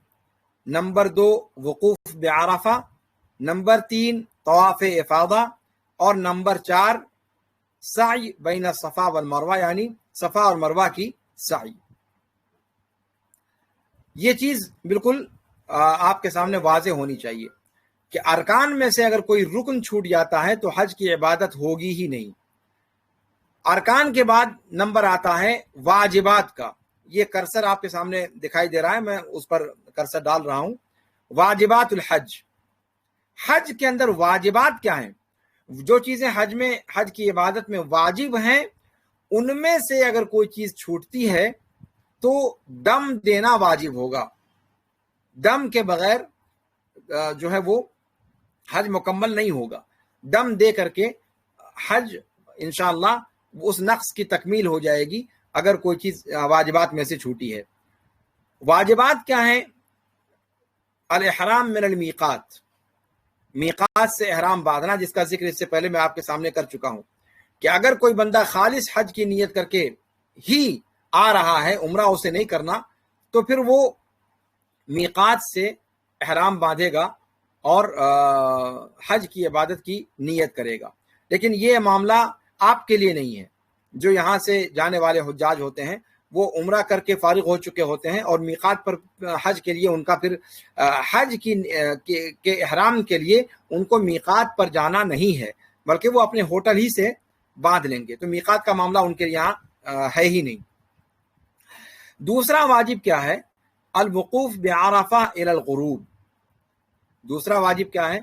نمبر 2 وقوف بعرفہ، نمبر 3 طواف افاضہ، اور نمبر 4 سعی بین الصفا والمروہ، یعنی صفا اور مروہ کی سعی۔ یہ چیز بالکل آپ کے سامنے واضح ہونی چاہیے کہ ارکان میں سے اگر کوئی رکن چھوٹ جاتا ہے تو حج کی عبادت ہوگی ہی نہیں۔ ارکان کے بعد نمبر آتا ہے واجبات کا، یہ کرسر آپ کے سامنے دکھائی دے رہا ہے، میں اس پر کرسر ڈال رہا ہوں۔ واجبات الحج، حج کے اندر واجبات کیا ہیں؟ جو چیزیں حج کی عبادت میں واجب ہیں ان میں سے اگر کوئی چیز چھوٹتی ہے تو دم دینا واجب ہوگا۔ دم کے بغیر جو ہے وہ حج مکمل نہیں ہوگا۔ دم دے کر کے حج انشاءاللہ اس نقص کی تکمیل ہو جائے گی اگر کوئی چیز واجبات میں سے چھوٹی ہے۔ واجبات کیا ہیں؟ الاحرام من المیقات، میقات سے احرام باندھنا، جس کا ذکر اس سے پہلے میں آپ کے سامنے کر چکا ہوں کہ اگر کوئی بندہ خالص حج کی نیت کر کے ہی آ رہا ہے، عمرہ اسے نہیں کرنا، تو پھر وہ میقات سے احرام باندھے گا اور حج کی عبادت کی نیت کرے گا۔ لیکن یہ معاملہ آپ کے لیے نہیں ہے۔ جو یہاں سے جانے والے حجاج ہوتے ہیں وہ عمرہ کر کے فارغ ہو چکے ہوتے ہیں اور میقات پر حج کے لیے ان کا پھر حج کے احرام کے لیے ان کو میقات پر جانا نہیں ہے، بلکہ وہ اپنے ہوٹل ہی سے باندھ لیں گے، تو میقات کا معاملہ ان کے یہاں ہے ہی نہیں۔ دوسرا واجب کیا ہے؟ الوقوف بعرفہ الی الغروب۔ دوسرا واجب کیا ہے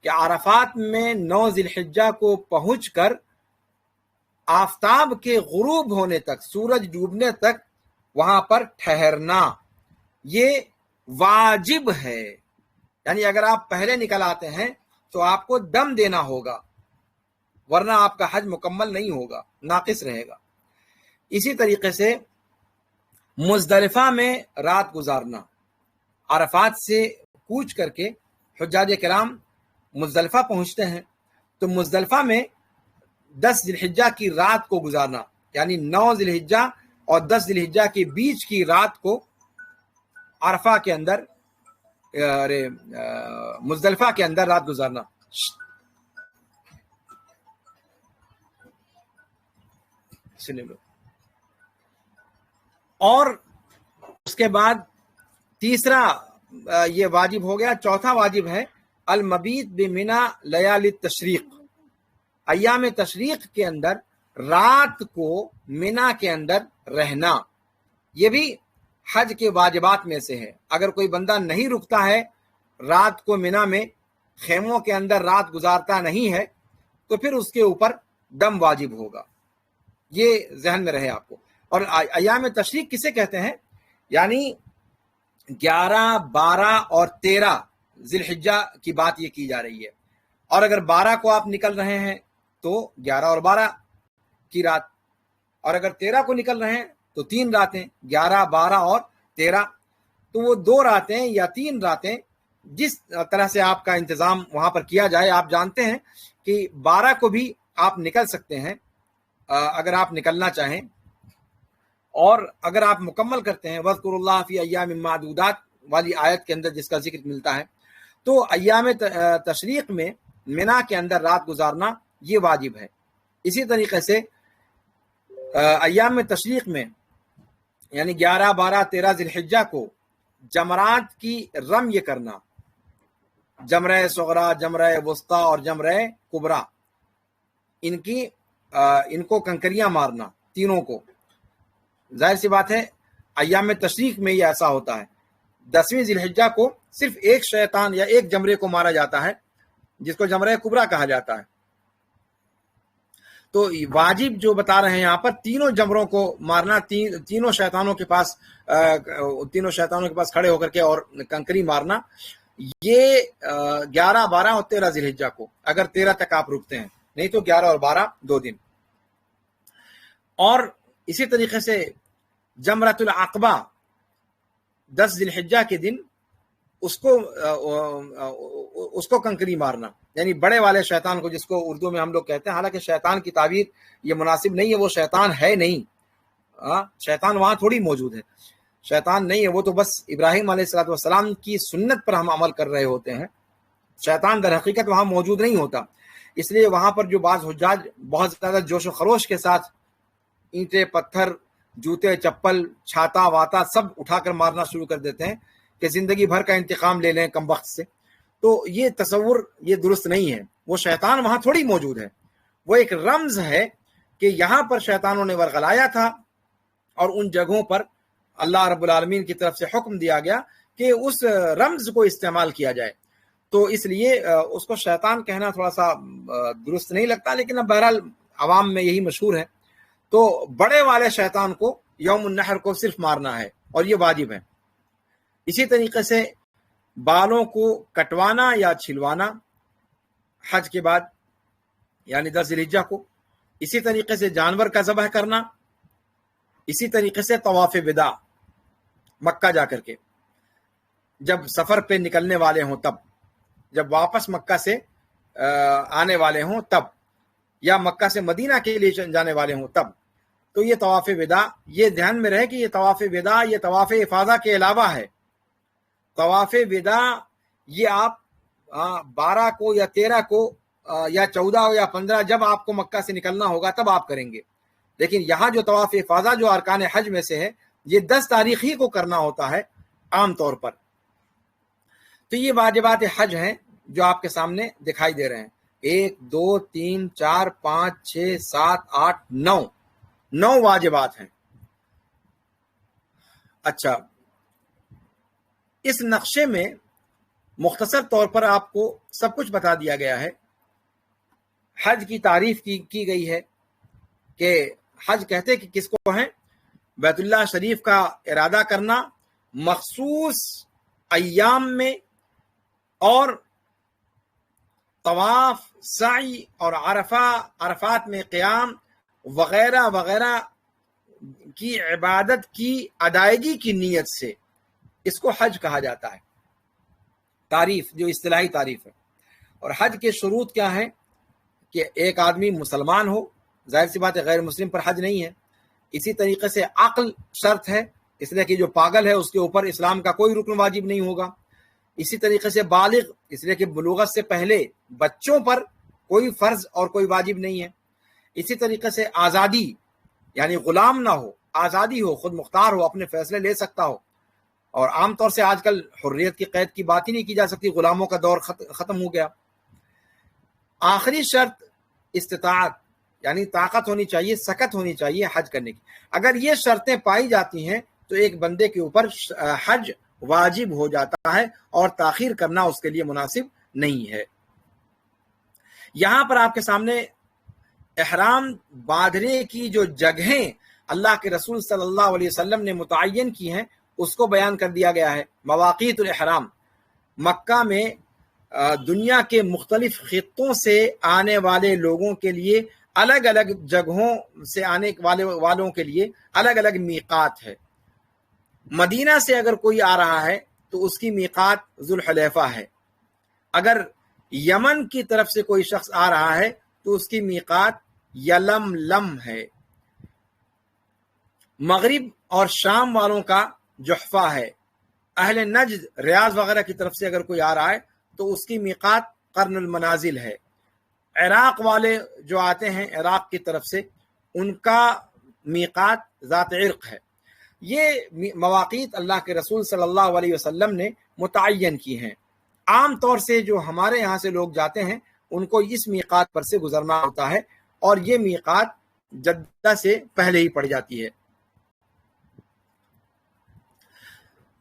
کہ عرفات میں 9 ذی الحجہ کو پہنچ کر آفتاب کے غروب ہونے تک، سورج ڈوبنے تک وہاں پر ٹھہرنا، یہ واجب ہے۔ یعنی اگر آپ پہلے نکل آتے ہیں تو آپ کو دم دینا ہوگا، ورنہ آپ کا حج مکمل نہیں ہوگا، ناقص رہے گا۔ اسی طریقے سے مزدلفہ میں رات گزارنا، عرفات سے کوچ کر کے حجاج کرام مزدلفہ پہنچتے ہیں تو مزدلفہ میں 10 ذی الحجہ کی رات کو گزارنا، یعنی 9 ذی الحجہ اور 10 ذی الحجہ کے بیچ کی رات کو عرفہ کے اندر مزدلفہ کے اندر رات گزارنا۔ اور اس کے بعد تیسرا یہ واجب ہو گیا۔ چوتھا واجب ہے المبیت بمنی لیال التشریق، ایام تشریق کے اندر رات کو منا کے اندر رہنا، یہ بھی حج کے واجبات میں سے ہے۔ اگر کوئی بندہ نہیں رکتا ہے رات کو منا میں، خیموں کے اندر رات گزارتا نہیں ہے، تو پھر اس کے اوپر دم واجب ہوگا، یہ ذہن میں رہے آپ کو۔ اور ایام تشریق کسے کہتے ہیں؟ یعنی 11، 12 اور 13 ذی الحجہ کی بات یہ کی جا رہی ہے۔ اور اگر 12 کو آپ نکل رہے ہیں تو 11 اور 12 کی رات، اور اگر 13 کو نکل رہے ہیں تو 3 راتیں، 11، 12 اور 13، تو وہ 2 راتیں یا 3 راتیں، جس طرح سے آپ کا انتظام وہاں پر کیا جائے۔ آپ جانتے ہیں کہ 12 کو بھی آپ نکل سکتے ہیں اگر آپ نکلنا چاہیں، اور اگر آپ مکمل کرتے ہیں وَاذْكُرُوا اللَّهَ فِي أَيَّامٍ مَّعْدُودَاتٍ والی آیت کے اندر جس کا ذکر ملتا ہے، تو ایام تشریق میں منا کے اندر رات گزارنا یہ واجب ہے۔ اسی طریقے سے ایام تشریق میں یعنی 11 12 13 ذی الحجہ کو جمرات کی رمی کرنا، جمرہ صغرا، جمرہ وسطیٰ اور جمرہ کبریٰ، ان کو کنکریاں مارنا تینوں کو. ظاہر سی بات ہے ایام تشریق میں یہ ایسا ہوتا ہے. 10ویں ذی الحجہ کو صرف ایک شیطان یا ایک جمرے کو مارا جاتا ہے جس کو جمرہ کبریٰ کہا جاتا ہے. تو واجب جو بتا رہے ہیں یہاں پر تینوں جمروں کو مارنا، تینوں شیطانوں کے پاس کھڑے ہو کر کے اور کنکری مارنا، یہ 11 12 اور 13 ذی الحجہ کو، اگر 13 تک آپ رکتے ہیں، نہیں تو 11 اور 12 2 دن. اور اسی طریقے سے جمرۃ العقبہ 10 ذی الحجہ کے دن اس کو کنکری مارنا، یعنی بڑے والے شیطان کو، جس کو اردو میں ہم لوگ کہتے ہیں، حالانکہ شیطان کی تعبیر یہ مناسب نہیں ہے، وہ شیطان ہے نہیں، شیطان وہاں تھوڑی موجود ہے، شیطان نہیں ہے، وہ تو بس ابراہیم علیہ السلام کی سنت پر ہم عمل کر رہے ہوتے ہیں. شیطان در حقیقت وہاں موجود نہیں ہوتا. اس لیے وہاں پر جو بعض حجاج بہت زیادہ جوش و خروش کے ساتھ اینٹیں، پتھر، جوتے، چپل، چھاتا واتا سب اٹھا کر مارنا شروع کر دیتے ہیں کہ زندگی بھر کا انتقام لے لیں کم وقت سے. تو یہ تصور یہ درست نہیں ہے. وہ شیطان وہاں تھوڑی موجود ہے، وہ ایک رمز ہے کہ یہاں پر شیطانوں نے ورغلایا تھا اور ان جگہوں پر اللہ رب العالمین کی طرف سے حکم دیا گیا کہ اس رمز کو استعمال کیا جائے. تو اس لیے اس کو شیطان کہنا تھوڑا سا درست نہیں لگتا، لیکن اب بہرحال عوام میں یہی مشہور ہے. تو بڑے والے شیطان کو یوم النحر کو صرف مارنا ہے اور یہ واجب ہے. اسی طریقے سے بالوں کو کٹوانا یا چھلوانا حج کے بعد یعنی 10 ذی الحجہ کو. اسی طریقے سے جانور کا ذبح کرنا. اسی طریقے سے طواف وداع مکہ جا کر کے، جب سفر پہ نکلنے والے ہوں تب، جب واپس مکہ سے آنے والے ہوں تب، یا مکہ سے مدینہ کے لیے جانے والے ہوں تب. تو یہ طواف وداع، یہ دھیان میں رہے کہ یہ طواف وداع یہ طواف افاضہ کے علاوہ ہے. طواف وداع یہ آپ 12 کو یا 13 کو یا 14 یا 15 جب آپ کو مکہ سے نکلنا ہوگا تب آپ کریں گے. لیکن یہاں جو طواف افاضہ جو ارکان حج میں سے ہے، یہ 10 تاریخ ہی کو کرنا ہوتا ہے عام طور پر. تو یہ واجبات حج ہیں جو آپ کے سامنے دکھائی دے رہے ہیں. 1 2 3 4 5 6 7 8 9 واجبات ہیں. اچھا، اس نقشے میں مختصر طور پر آپ کو سب کچھ بتا دیا گیا ہے. حج کی تعریف کی گئی ہے کہ حج کہتے کہ کس کو ہیں؟ بیت اللہ شریف کا ارادہ کرنا مخصوص ایام میں، اور طواف، سعی اور عرفات میں قیام وغیرہ وغیرہ کی عبادت کی ادائیگی کی نیت سے اس کو حج کہا جاتا ہے. تعریف جو اصطلاحی تعریف ہے. اور حج کے شروط کیا ہیں؟ کہ ایک آدمی مسلمان ہو، ظاہر سی بات ہے غیر مسلم پر حج نہیں ہے. اسی طریقے سے عقل شرط ہے، اس لیے کہ جو پاگل ہے اس کے اوپر اسلام کا کوئی رکن واجب نہیں ہوگا. اسی طریقے سے بالغ، اس لیے کہ بلوغت سے پہلے بچوں پر کوئی فرض اور کوئی واجب نہیں ہے. اسی طریقے سے آزادی، یعنی غلام نہ ہو، آزادی ہو، خود مختار ہو، اپنے فیصلے لے سکتا ہو. اور عام طور سے آج کل حریت کی قید کی بات ہی نہیں کی جا سکتی، غلاموں کا دور ختم ہو گیا. آخری شرط استطاعت، یعنی طاقت ہونی چاہیے، سکت ہونی چاہیے حج کرنے کی. اگر یہ شرطیں پائی جاتی ہیں تو ایک بندے کے اوپر حج واجب ہو جاتا ہے اور تاخیر کرنا اس کے لیے مناسب نہیں ہے. یہاں پر آپ کے سامنے احرام باندھنے کی جو جگہیں اللہ کے رسول صلی اللہ علیہ وسلم نے متعین کی ہیں اس کو بیان کر دیا گیا ہے. مواقیت الاحرام، مکہ میں دنیا کے مختلف خطوں سے آنے والے لوگوں کے لیے الگ الگ جگہوں سے آنے والوں کے لیے الگ الگ میقات ہے. مدینہ سے اگر کوئی آ رہا ہے تو اس کی میقات ذوالحلیفہ ہے. اگر یمن کی طرف سے کوئی شخص آ رہا ہے تو اس کی میقات یلملم ہے. مغرب اور شام والوں کا جحفہ ہے. اہل نجد، ریاض وغیرہ کی طرف سے اگر کوئی آ رہا ہے تو اس کی میقات قرن المنازل ہے. عراق والے جو آتے ہیں عراق کی طرف سے، ان کا میقات ذات عرق ہے۔ یہ مواقیت اللہ کے رسول صلی اللہ علیہ وسلم نے متعین کی ہیں۔ عام طور سے جو ہمارے یہاں سے لوگ جاتے ہیں ان کو اس میقات پر سے گزرنا ہوتا ہے، اور یہ میقات جدہ سے پہلے ہی پڑ جاتی ہے۔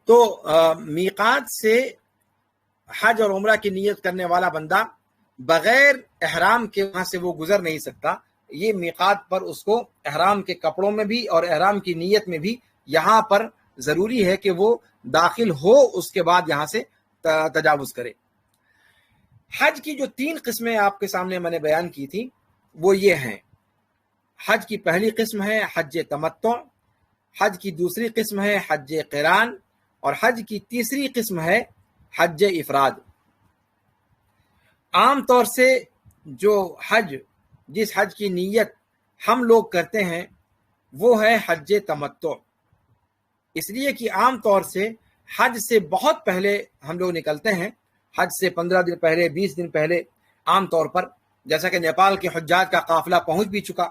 تو میقات سے حج اور عمرہ کی نیت کرنے والا بندہ بغیر احرام کے وہاں سے وہ گزر نہیں سکتا۔ یہ میقات پر اس کو احرام کے کپڑوں میں بھی اور احرام کی نیت میں بھی یہاں پر ضروری ہے کہ وہ داخل ہو، اس کے بعد یہاں سے تجاوز کرے۔ حج کی جو 3 قسمیں آپ کے سامنے میں نے بیان کی تھی وہ یہ ہیں۔ حج کی پہلی قسم ہے حج تمتع، حج کی دوسری قسم ہے حج قران، اور حج کی تیسری قسم ہے حج افراد۔ عام طور سے جو جس حج کی نیت ہم لوگ کرتے ہیں وہ ہے حج تمتع، اس لیے کہ عام طور سے حج سے بہت پہلے ہم لوگ نکلتے ہیں، حج سے 15 دن پہلے، 20 دن پہلے عام طور پر، جیسا کہ نیپال کے حجاج کا قافلہ پہنچ بھی چکا،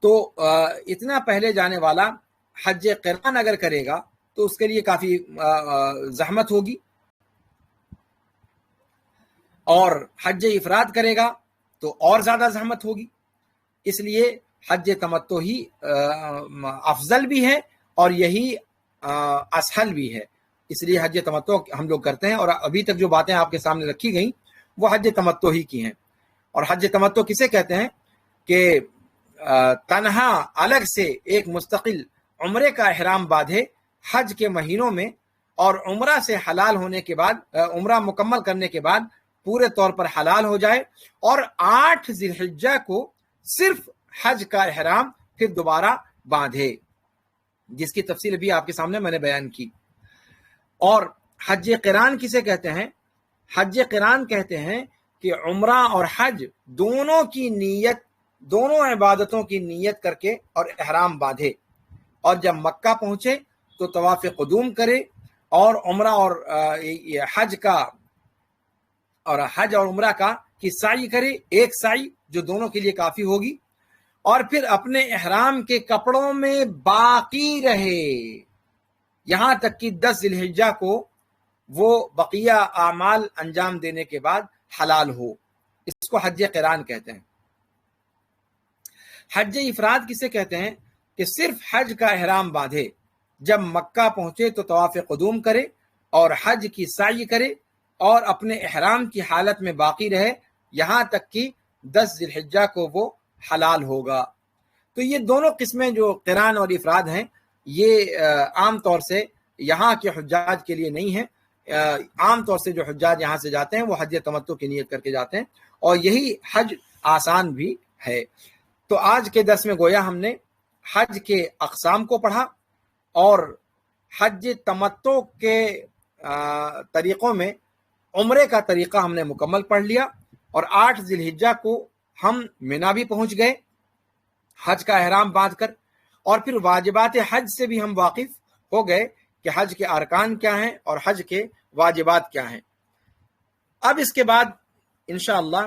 تو اتنا پہلے جانے والا حج قران اگر کرے گا تو اس کے لیے کافی زحمت ہوگی، اور حج افراد کرے گا تو اور زیادہ زحمت ہوگی۔ اس لیے حج تمتع ہی افضل بھی ہے اور یہی اسہل بھی ہے، اس لیے حج تمتع ہم لوگ کرتے ہیں، اور ابھی تک جو باتیں آپ کے سامنے رکھی گئیں وہ حج تمتع ہی کی ہیں۔ اور حج تمتع کسے کہتے ہیں کہ تنہا الگ سے ایک مستقل عمرے کا احرام باندھے حج کے مہینوں میں، اور عمرہ سے حلال ہونے کے بعد، عمرہ مکمل کرنے کے بعد پورے طور پر حلال ہو جائے، اور 8 ذی الحجہ کو صرف حج کا احرام پھر دوبارہ باندھے، جس کی تفصیل بھی آپ کے سامنے میں نے بیان کی۔ اور حج قران کسے کہتے ہیں؟ حج قران کہتے ہیں کہ عمرہ اور حج دونوں کی نیت، دونوں عبادتوں کی نیت کر کے اور احرام باندھے، اور جب مکہ پہنچے تو طواف قدوم کرے، اور عمرہ اور حج اور عمرہ کی سعی کرے، ایک سعی جو دونوں کے لیے کافی ہوگی، اور پھر اپنے احرام کے کپڑوں میں باقی رہے یہاں تک کہ 10 ذی الحجہ کو وہ بقیہ اعمال انجام دینے کے بعد حلال ہو۔ اس کو حج قران کہتے ہیں۔ حج افراد کسے کہتے ہیں؟ کہ صرف حج کا احرام باندھے، جب مکہ پہنچے تو طواف قدوم کرے اور حج کی سعی کرے، اور اپنے احرام کی حالت میں باقی رہے یہاں تک کہ 10 ذی الحجہ کو وہ حلال ہوگا۔ تو یہ دونوں قسمیں جو قران اور افراد ہیں، یہ عام طور سے یہاں کے حجاج کے لیے نہیں ہیں۔ عام طور سے جو حجاج یہاں سے جاتے ہیں وہ حج تمتع کی نیت کر کے جاتے ہیں، اور یہی حج آسان بھی ہے۔ تو آج کے درس میں گویا ہم نے حج کے اقسام کو پڑھا، اور حج تمتع کے طریقوں میں عمرے کا طریقہ ہم نے مکمل پڑھ لیا، اور 8 ذی الحجہ کو ہم مینا بھی پہنچ گئے حج کا احرام باندھ کر، اور پھر واجبات حج سے بھی ہم واقف ہو گئے کہ حج کے ارکان کیا ہیں اور حج کے واجبات کیا ہیں۔ اب اس کے بعد انشاءاللہ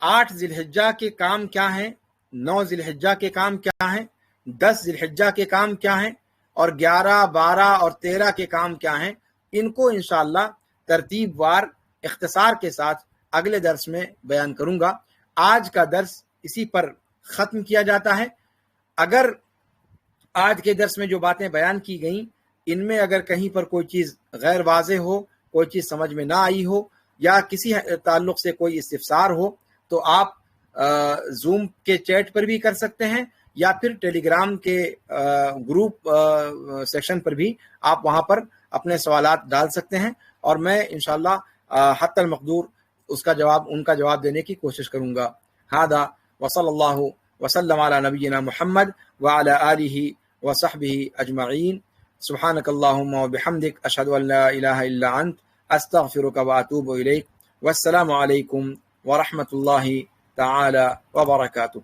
8 ذی الحجہ کے کام کیا ہیں، 9 ذی الحجہ کے کام کیا ہیں، 10 ذی الحجہ کے کام کیا ہیں، اور 11، 12 اور 13 کے کام کیا ہیں، ان کو انشاءاللہ ترتیب وار اختصار کے ساتھ اگلے درس میں بیان کروں گا۔ آج کا درس اسی پر ختم کیا جاتا ہے۔ اگر آج کے درس میں جو باتیں بیان کی گئیں ان میں اگر کہیں پر کوئی چیز غیر واضح ہو، کوئی چیز سمجھ میں نہ آئی ہو، یا کسی تعلق سے کوئی استفسار ہو، تو آپ زوم کے چیٹ پر بھی کر سکتے ہیں، یا پھر ٹیلی گرام کے گروپ سیکشن پر بھی آپ وہاں پر اپنے سوالات ڈال سکتے ہیں، اور میں انشاءاللہ حتی المقدور ان کا جواب دینے کی کوشش کروں گا۔ ھذا وصلی اللہ وسلم علی نبینا محمد وعلی آلہ وصحبہ اجمعین۔ سبحانک اللہم وبحمدک، اشہد ان لا الہ الا انت، استغفرک واتوب الیک۔ والسلام علیکم ورحمۃ اللہ تعالی وبرکاتہ۔